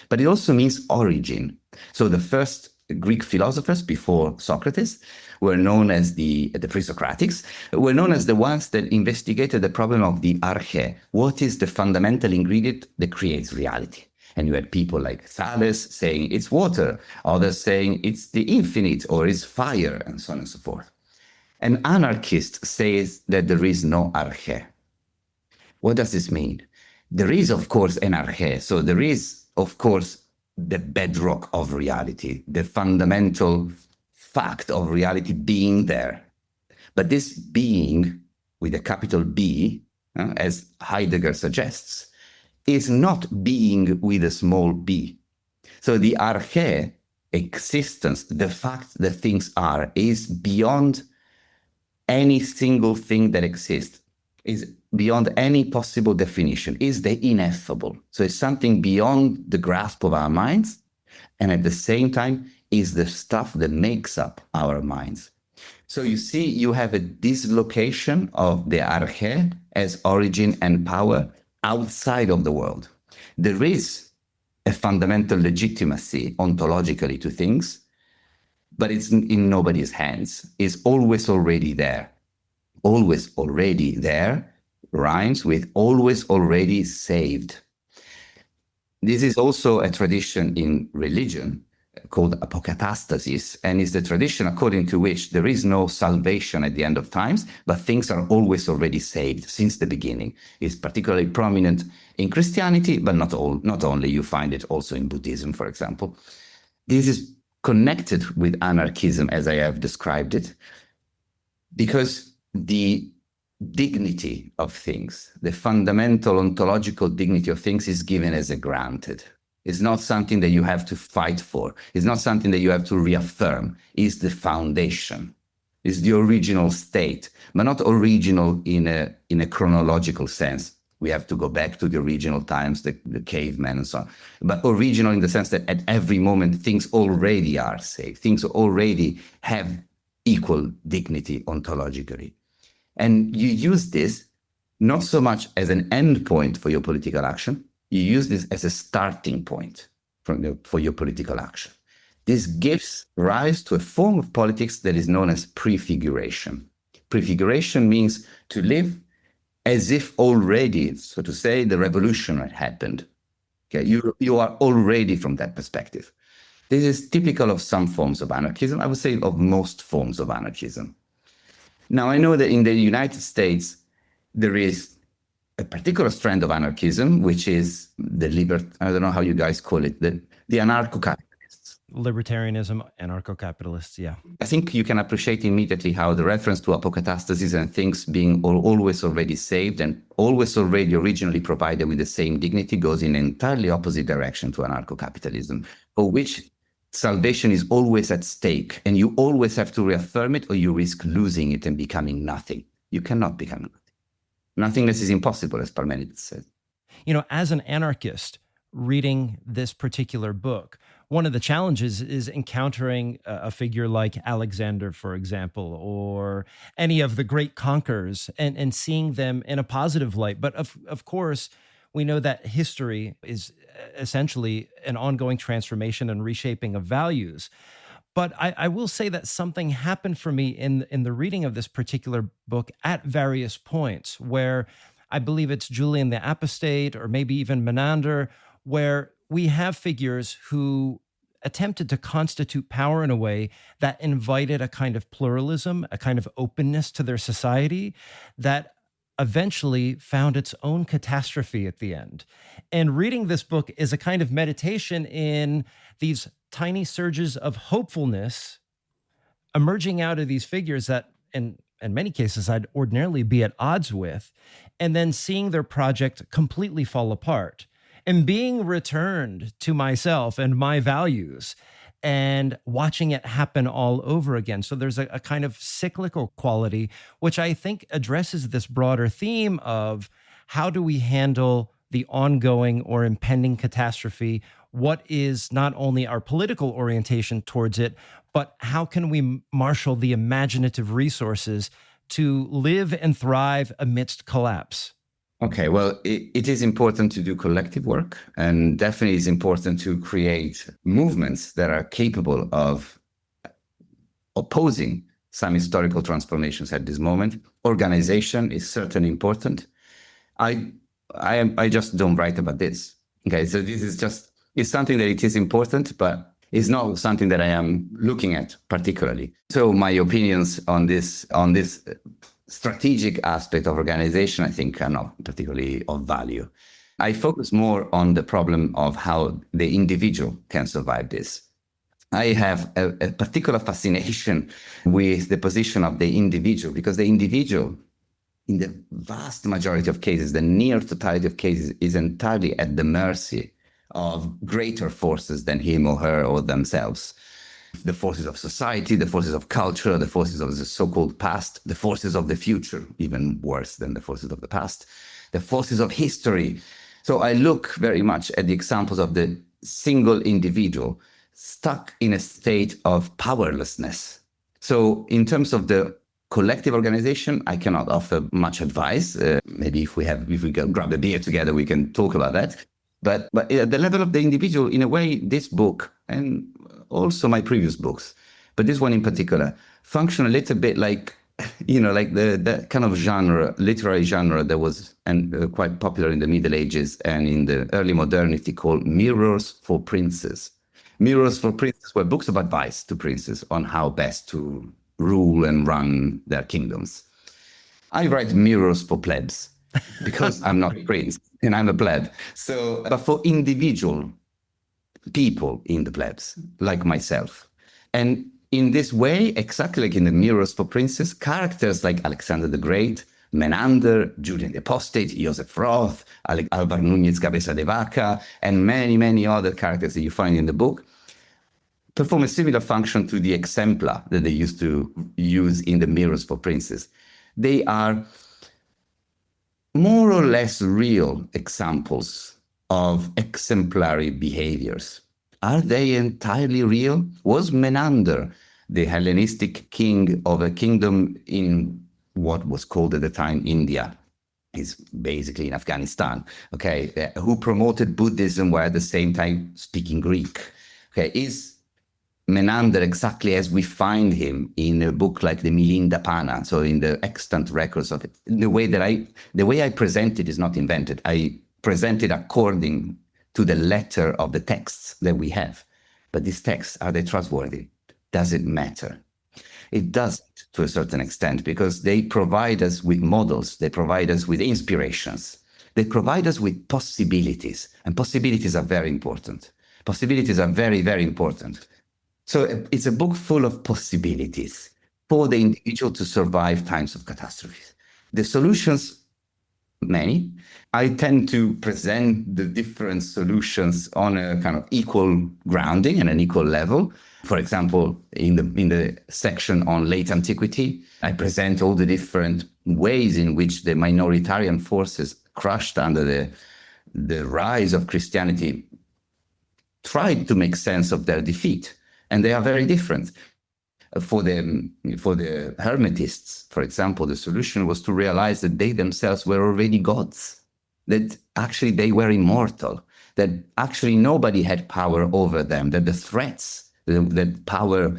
But it also means origin. So the first Greek philosophers before Socrates were known as the pre-Socratics, were known as the ones that investigated the problem of the arche. What is the fundamental ingredient that creates reality? And you had people like Thales saying it's water, others saying it's the infinite or it's fire, and so on and so forth. An anarchist says that there is no arche. What does this mean? There is, of course, an arche. So there is, of course, the bedrock of reality, the fundamental fact of reality being there. But this being, with a capital B, as Heidegger suggests, is not being with a small b. So the arche, existence, the fact that things are, is beyond any single thing that exists, is beyond any possible definition, is the ineffable. So it's something beyond the grasp of our minds, and at the same time is the stuff that makes up our minds. So you see, you have a dislocation of the arche as origin and power outside of the world. There is a fundamental legitimacy ontologically to things, but it's in nobody's hands. It's always already there. Always already there rhymes with always already saved. This is also a tradition in religion called apocatastasis, and is the tradition according to which there is no salvation at the end of times, but things are always already saved since the beginning. It's particularly prominent in Christianity, but not only. You find it also in Buddhism, for example. This is connected with anarchism, as I have described it, because the dignity of things, the fundamental ontological dignity of things, is given as a granted. It's not something that you have to fight for. It's not something that you have to reaffirm. It's the foundation. It's the original state, but not original in a chronological sense. We have to go back to the original times, the cavemen and so on. But original in the sense that at every moment, things already are safe. Things already have equal dignity ontologically. And you use this not so much as an end point for your political action. You use this as a starting point for your political action. This gives rise to a form of politics that is known as prefiguration. Prefiguration means to live as if already, so to say, the revolution had happened. Okay, you are already from that perspective. This is typical of some forms of anarchism. I would say of most forms of anarchism. Now, I know that in the United States, there is a particular strand of anarchism, which is the I don't know how you guys call it, the anarcho-capitalists. Libertarianism, anarcho-capitalists, yeah. I think you can appreciate immediately how the reference to apocatastasis and things being always already saved and always already originally provided with the same dignity goes in an entirely opposite direction to anarcho-capitalism, for which salvation is always at stake, and you always have to reaffirm it or you risk losing it and becoming nothing. You cannot become nothing. Nothingness is impossible, as Parmenides said. You know, as an anarchist reading this particular book, one of the challenges is encountering a figure like Alexander, for example, or any of the great conquerors, and seeing them in a positive light. But of course, we know that history is essentially an ongoing transformation and reshaping of values. But I will say that something happened for me in the reading of this particular book at various points where I believe it's Julian the Apostate or maybe even Menander, where we have figures who attempted to constitute power in a way that invited a kind of pluralism, a kind of openness to their society that eventually found its own catastrophe at the end. And reading this book is a kind of meditation in these tiny surges of hopefulness emerging out of these figures that in many cases I'd ordinarily be at odds with, and then seeing their project completely fall apart and being returned to myself and my values and watching it happen all over again. So there's a kind of cyclical quality, which I think addresses this broader theme of how do we handle the ongoing or impending catastrophe? What is not only our political orientation towards it, but how can we marshal the imaginative resources to live and thrive amidst collapse? Okay, well, it is important to do collective work, and definitely it's important to create movements that are capable of opposing some historical transformations at this moment. Organization is certainly important. I I just don't write about this. Okay, so this is just it's something that it is important, but it's not something that I am looking at particularly. So my opinions on this strategic aspect of organization, I think, are not particularly of value. I focus more on the problem of how the individual can survive this. I have a particular fascination with the position of the individual, because the individual, in the vast majority of cases, the near totality of cases, is entirely at the mercy of greater forces than him or her or themselves. The forces of society, the forces of culture, the forces of the so-called past, the forces of the future, even worse than the forces of the past, the forces of history. So I look very much at the examples of the single individual stuck in a state of powerlessness. So in terms of the collective organization, I cannot offer much advice. Maybe if we go grab a beer together, we can talk about that. But at the level of the individual, in a way, this book and also my previous books, but this one in particular, function a little bit like, like the kind of genre, literary genre that was quite popular in the Middle Ages and in the early modernity, called Mirrors for Princes. Mirrors for Princes were books of advice to princes on how best to rule and run their kingdoms. I write mirrors for plebs because I'm not a prince and I'm a pleb. So, but for individual people in the plebs, like myself. And in this way, exactly like in the Mirrors for Princes, characters like Alexander the Great, Menander, Julian the Apostate, Joseph Roth, Alvar Núñez Cabeza de Vaca, and many, many other characters that you find in the book perform a similar function to the exemplar that they used to use in the Mirrors for Princes. They are more or less real examples of exemplary behaviors. Are they entirely real? Was Menander the Hellenistic king of a kingdom in what was called at the time India? Is basically in Afghanistan, okay, who promoted Buddhism while at the same time speaking Greek? Okay, is Menander exactly as we find him in a book like the Milinda Pana, so in the extant records of it? The way I present it is not invented. I present it according to the letter of the texts that we have. But these texts, are they trustworthy? Does it matter? It does to a certain extent, because they provide us with models, they provide us with inspirations, they provide us with possibilities, and possibilities are very important. Possibilities are very, very important. So it's a book full of possibilities for the individual to survive times of catastrophes. The solutions, many. I tend to present the different solutions on a kind of equal grounding and an equal level. For example, in the section on late antiquity, I present all the different ways in which the minoritarian forces crushed under the rise of Christianity tried to make sense of their defeat. And they are very different. For the Hermetists, for example, the solution was to realize that they themselves were already gods, that actually they were immortal, that actually nobody had power over them, that the threats that power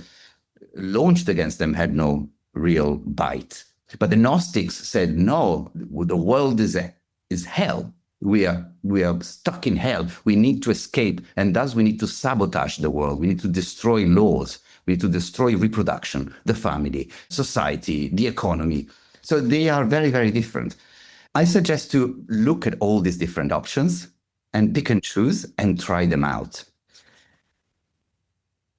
launched against them had no real bite. But the Gnostics said, no, the world is hell. We are stuck in hell. We need to escape, and thus we need to sabotage the world. We need to destroy laws. We need to destroy reproduction, the family, society, the economy. So they are very, very different. I suggest to look at all these different options and pick and choose and try them out.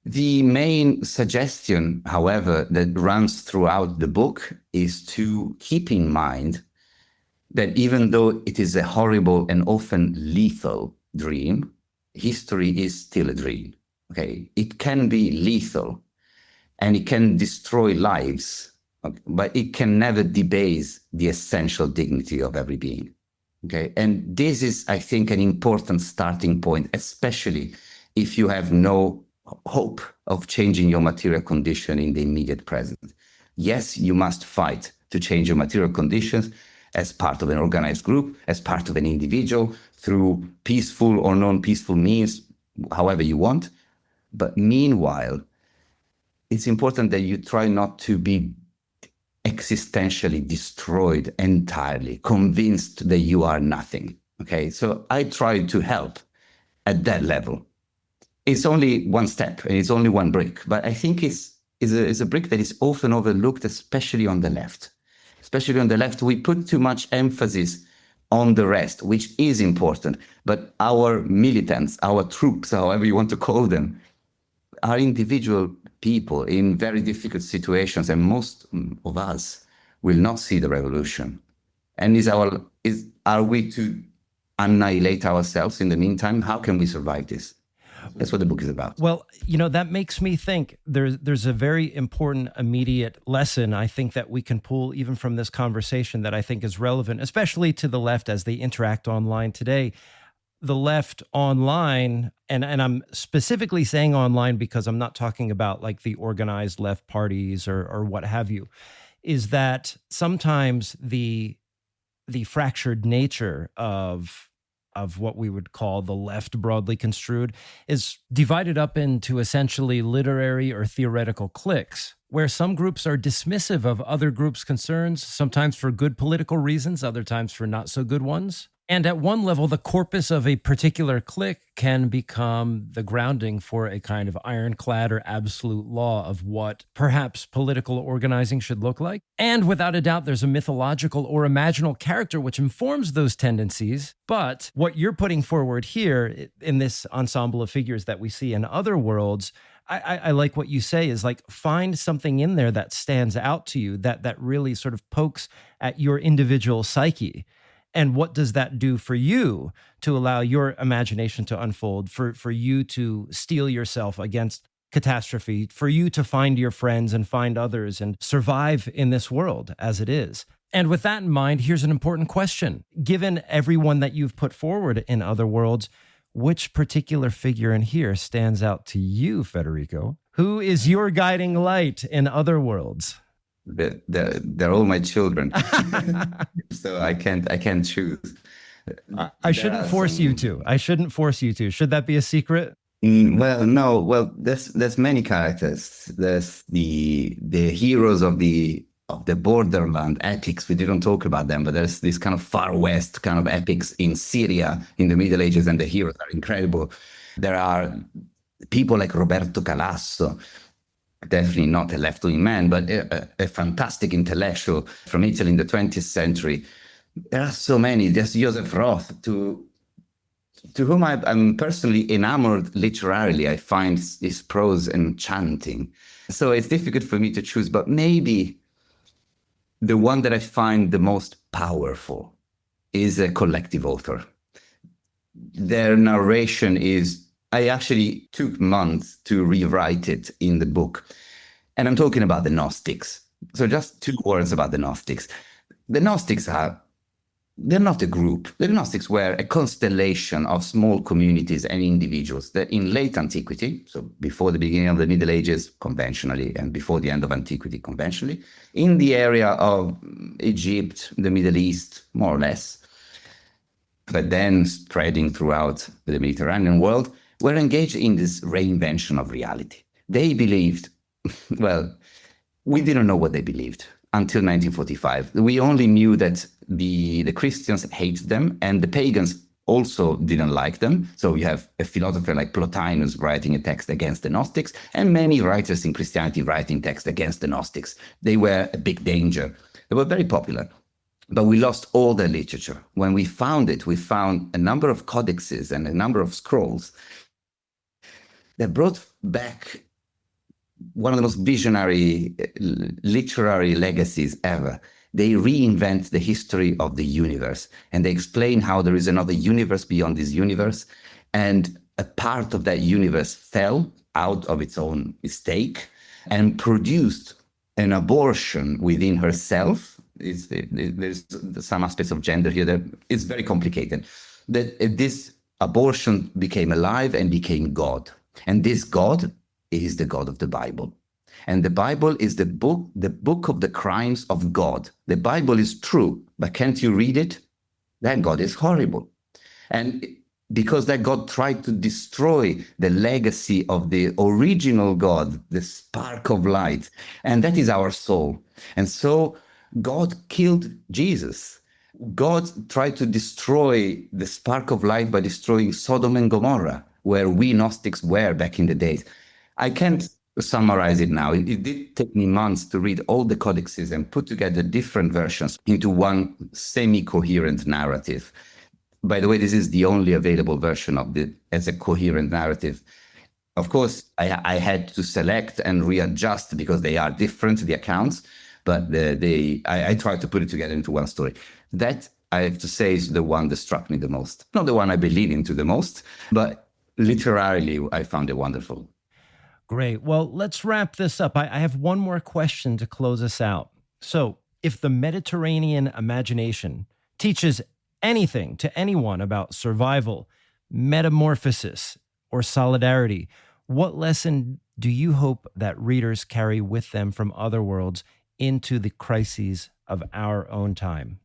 The main suggestion, however, that runs throughout the book is to keep in mind that even though it is a horrible and often lethal dream, history is still a dream. Okay, it can be lethal and it can destroy lives, but it can never debase the essential dignity of every being. Okay, and this is, I think, an important starting point, especially if you have no hope of changing your material condition in the immediate present. Yes, you must fight to change your material conditions, as part of an organized group, as part of an individual, through peaceful or non-peaceful means, however you want. But meanwhile, it's important that you try not to be existentially destroyed entirely, convinced that you are nothing. Okay, so I try to help at that level. It's only one step and it's only one brick, but I think it's a brick that is often overlooked, especially on the left. Especially on the left, we put too much emphasis on the rest, which is important. But our militants, our troops, however you want to call them, are individual people in very difficult situations, and most of us will not see the revolution. And are we to annihilate ourselves in the meantime? How can we survive this? That's what the book is about. Well, that makes me think there's a very important immediate lesson I think that we can pull even from this conversation that I think is relevant, especially to the left as they interact online today. The left online, and I'm specifically saying online because I'm not talking about like the organized left parties or what have you, is that sometimes the fractured nature of what we would call the left broadly construed is divided up into essentially literary or theoretical cliques, where some groups are dismissive of other groups' concerns, sometimes for good political reasons, other times for not so good ones. And at one level, the corpus of a particular clique can become the grounding for a kind of ironclad or absolute law of what perhaps political organizing should look like. And without a doubt, there's a mythological or imaginal character which informs those tendencies. But what you're putting forward here in this ensemble of figures that we see in Otherworlds, I like what you say is like, find something in there that stands out to you, that really sort of pokes at your individual psyche. And what does that do for you to allow your imagination to unfold, for you to steel yourself against catastrophe, for you to find your friends and find others and survive in this world as it is? And with that in mind, here's an important question. Given everyone that you've put forward in Otherworlds, which particular figure in here stands out to you, Federico? Who is your guiding light in Otherworlds? They're all my children, so I can't choose. I shouldn't force you to. I shouldn't force you to. Should that be a secret? Well, no. Well, there's many characters. There's the heroes of the borderland epics. We didn't talk about them, but there's this kind of far west kind of epics in Syria in the Middle Ages, and the heroes are incredible. There are people like Roberto Calasso. Definitely not a left-wing man, but a fantastic intellectual from Italy in the 20th century. There are so many. There's Joseph Roth, to whom I'm personally enamored literarily. I find his prose enchanting. So it's difficult for me to choose, but maybe the one that I find the most powerful is a collective author. Their narration is... I actually took months to rewrite it in the book. And I'm talking about the Gnostics. So just 2 words about the Gnostics. The Gnostics they're not a group. The Gnostics were a constellation of small communities and individuals that in late antiquity, so before the beginning of the Middle Ages conventionally, and before the end of antiquity conventionally, in the area of Egypt, the Middle East, more or less, but then spreading throughout the Mediterranean world, were engaged in this reinvention of reality. They believed, well, we didn't know what they believed until 1945. We only knew that the Christians hated them and the pagans also didn't like them. So you have a philosopher like Plotinus writing a text against the Gnostics, and many writers in Christianity writing text against the Gnostics. They were a big danger. They were very popular. But we lost all their literature. When we found it, we found a number of codexes and a number of scrolls that brought back one of the most visionary literary legacies ever. They reinvent the history of the universe, and they explain how there is another universe beyond this universe, and a part of that universe fell out of its own mistake and produced an abortion within herself. There's some aspects of gender here that it's very complicated. That this abortion became alive and became God. And this God is the God of the Bible. And the Bible is the book of the crimes of God. The Bible is true, but can't you read it? That God is horrible. And because that God tried to destroy the legacy of the original God, the spark of light, and that is our soul. And so God killed Jesus. God tried to destroy the spark of light by destroying Sodom and Gomorrah, where we Gnostics were back in the days. I can't summarize it now. It did take me months to read all the codices and put together different versions into one semi-coherent narrative. By the way, this is the only available version of it as a coherent narrative. Of course, I had to select and readjust because they are different, the accounts, but I tried to put it together into one story. That, I have to say, is the one that struck me the most. Not the one I believe into the most, but literally, I found it wonderful. Great. Well, let's wrap this up. I have one more question to close us out. So, if the Mediterranean imagination teaches anything to anyone about survival, metamorphosis, or solidarity, what lesson do you hope that readers carry with them from Otherworlds into the crises of our own time?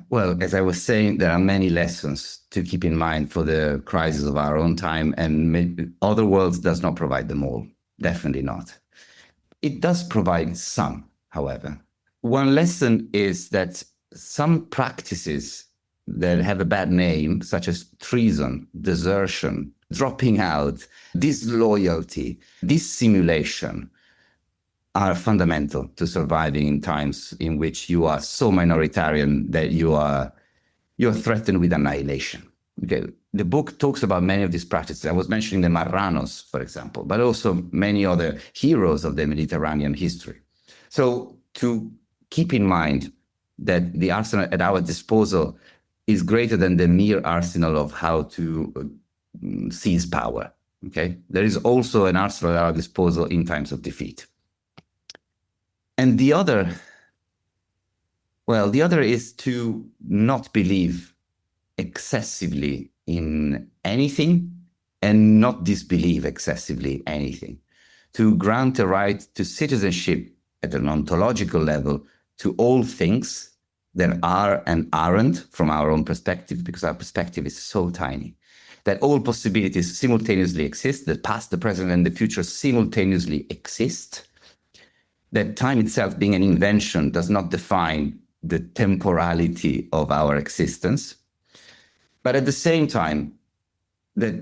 Well, as I was saying, there are many lessons to keep in mind for the crisis of our own time, and Otherworlds does not provide them all. Definitely not. It does provide some, however. One lesson is that some practices that have a bad name, such as treason, desertion, dropping out, disloyalty, dissimulation, are fundamental to surviving in times in which you are so minoritarian that you're threatened with annihilation. Okay. The book talks about many of these practices. I was mentioning the Marranos, for example, but also many other heroes of the Mediterranean history. So to keep in mind that the arsenal at our disposal is greater than the mere arsenal of how to seize power. Okay, there is also an arsenal at our disposal in times of defeat. And the other is to not believe excessively in anything and not disbelieve excessively anything. To grant a right to citizenship at an ontological level to all things that are and aren't from our own perspective, because our perspective is so tiny, that all possibilities simultaneously exist, the past, the present, and the future simultaneously exist, that time itself being an invention does not define the temporality of our existence, but at the same time, that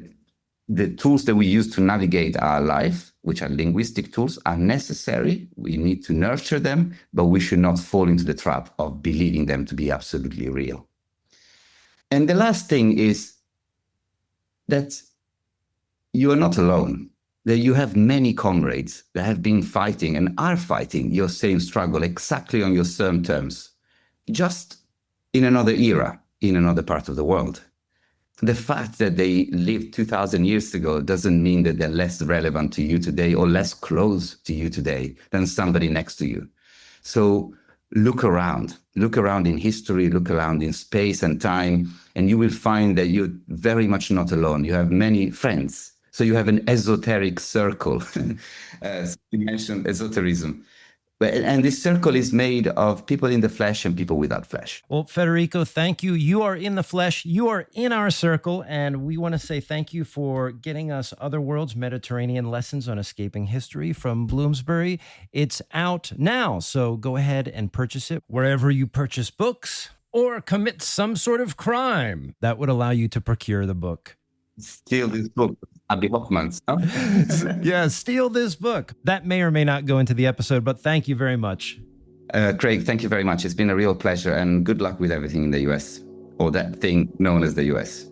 the tools that we use to navigate our life, which are linguistic tools, are necessary. We need to nurture them, but we should not fall into the trap of believing them to be absolutely real. And the last thing is that you are not alone, that you have many comrades that have been fighting and are fighting your same struggle exactly on your same terms, just in another era, in another part of the world. The fact that they lived 2,000 years ago doesn't mean that they're less relevant to you today or less close to you today than somebody next to you. So look around in history, look around in space and time, and you will find that you're very much not alone. You have many friends. So you have an esoteric circle. You mentioned esotericism. And this circle is made of people in the flesh and people without flesh. Well, Federico, thank you. You are in the flesh. You are in our circle. And we want to say thank you for getting us Otherworlds Mediterranean Lessons on Escaping History from Bloomsbury. It's out now, so go ahead and purchase it wherever you purchase books or commit some sort of crime that would allow you to procure the book. Steal this book. Abby Hoffman's. Huh? Yeah, steal this book. That may or may not go into the episode, but thank you very much. Craig, thank you very much. It's been a real pleasure, and good luck with everything in the US, or that thing known as the US.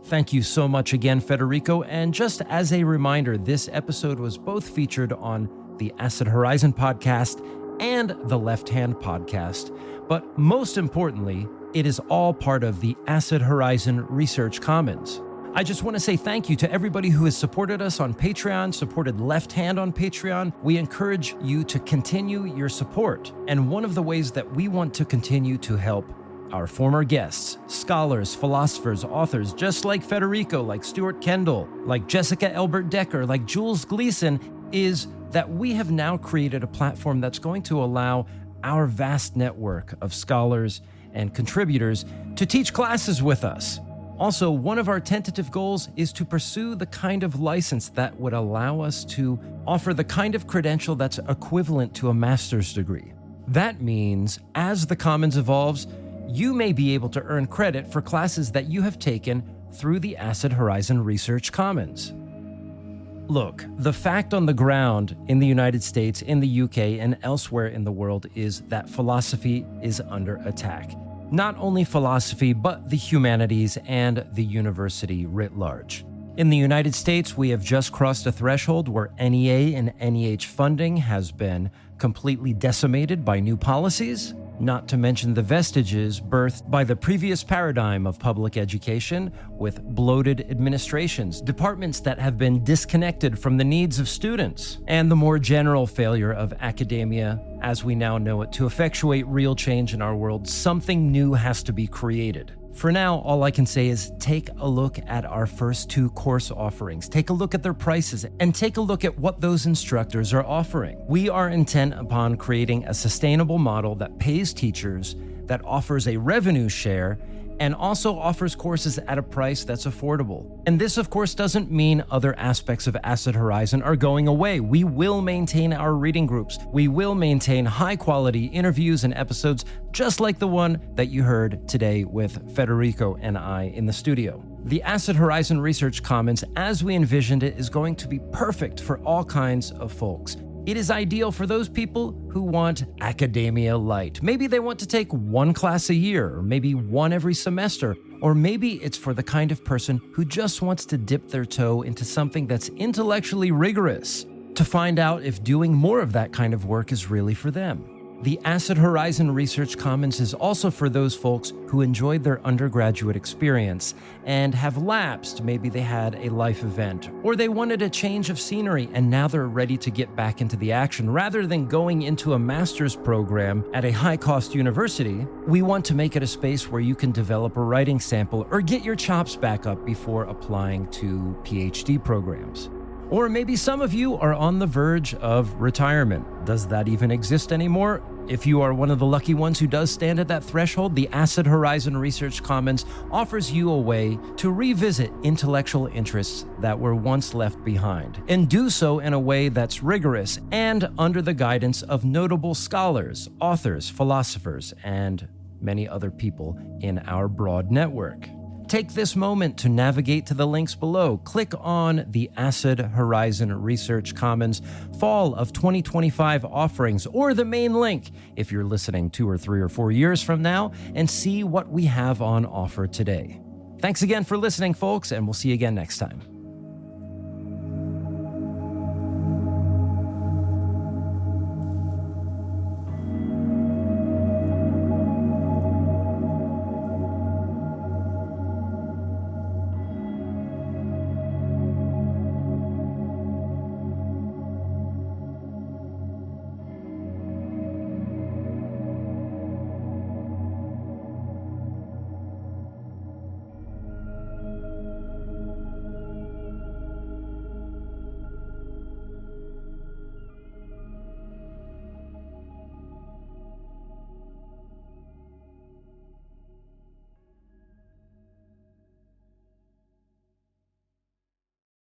Thank you so much again, Federico. And just as a reminder, this episode was both featured on the Acid Horizon podcast and the Left Hand podcast. But most importantly, it is all part of the Acid Horizon Research Commons. I just want to say thank you to everybody who has supported us on Patreon, supported Left Hand on Patreon. We encourage you to continue your support. And one of the ways that we want to continue to help our former guests, scholars, philosophers, authors, just like Federico, like Stuart Kendall, like Jessica Elbert Decker, like Jules Gleason, is that we have now created a platform that's going to allow our vast network of scholars and contributors to teach classes with us. Also, one of our tentative goals is to pursue the kind of license that would allow us to offer the kind of credential that's equivalent to a master's degree. That means, as the Commons evolves, you may be able to earn credit for classes that you have taken through the Acid Horizon Research Commons. Look, the fact on the ground in the United States, in the UK, and elsewhere in the world is that philosophy is under attack. Not only philosophy, but the humanities and the university writ large. In the United States, we have just crossed a threshold where NEA and NEH funding has been completely decimated by new policies, not to mention the vestiges birthed by the previous paradigm of public education with bloated administrations, departments that have been disconnected from the needs of students, and the more general failure of academia, as we now know it, to effectuate real change in our world. Something new has to be created. For now, all I can say is take a look at our first 2 course offerings, take a look at their prices, and take a look at what those instructors are offering. We are intent upon creating a sustainable model that pays teachers, that offers a revenue share, and also offers courses at a price that's affordable. And this, of course, doesn't mean other aspects of Acid Horizon are going away. We will maintain our reading groups. We will maintain high-quality interviews and episodes just like the one that you heard today with Federico and I in the studio. The Acid Horizon Research Commons, as we envisioned it, is going to be perfect for all kinds of folks. It is ideal for those people who want academia light. Maybe they want to take 1 class a year, or maybe 1 every semester, or maybe it's for the kind of person who just wants to dip their toe into something that's intellectually rigorous, to find out if doing more of that kind of work is really for them. The Acid Horizon Research Commons is also for those folks who enjoyed their undergraduate experience and have lapsed. Maybe they had a life event, or they wanted a change of scenery and now they're ready to get back into the action. Rather than going into a master's program at a high-cost university, we want to make it a space where you can develop a writing sample or get your chops back up before applying to PhD programs. Or maybe some of you are on the verge of retirement. Does that even exist anymore? If you are one of the lucky ones who does stand at that threshold, the Acid Horizon Research Commons offers you a way to revisit intellectual interests that were once left behind, and do so in a way that's rigorous and under the guidance of notable scholars, authors, philosophers, and many other people in our broad network. Take this moment to navigate to the links below. Click on the Acid Horizon Research Commons Fall of 2025 offerings, or the main link if you're listening 2 or 3 or 4 years from now, and see what we have on offer today. Thanks again for listening, folks, and we'll see you again next time.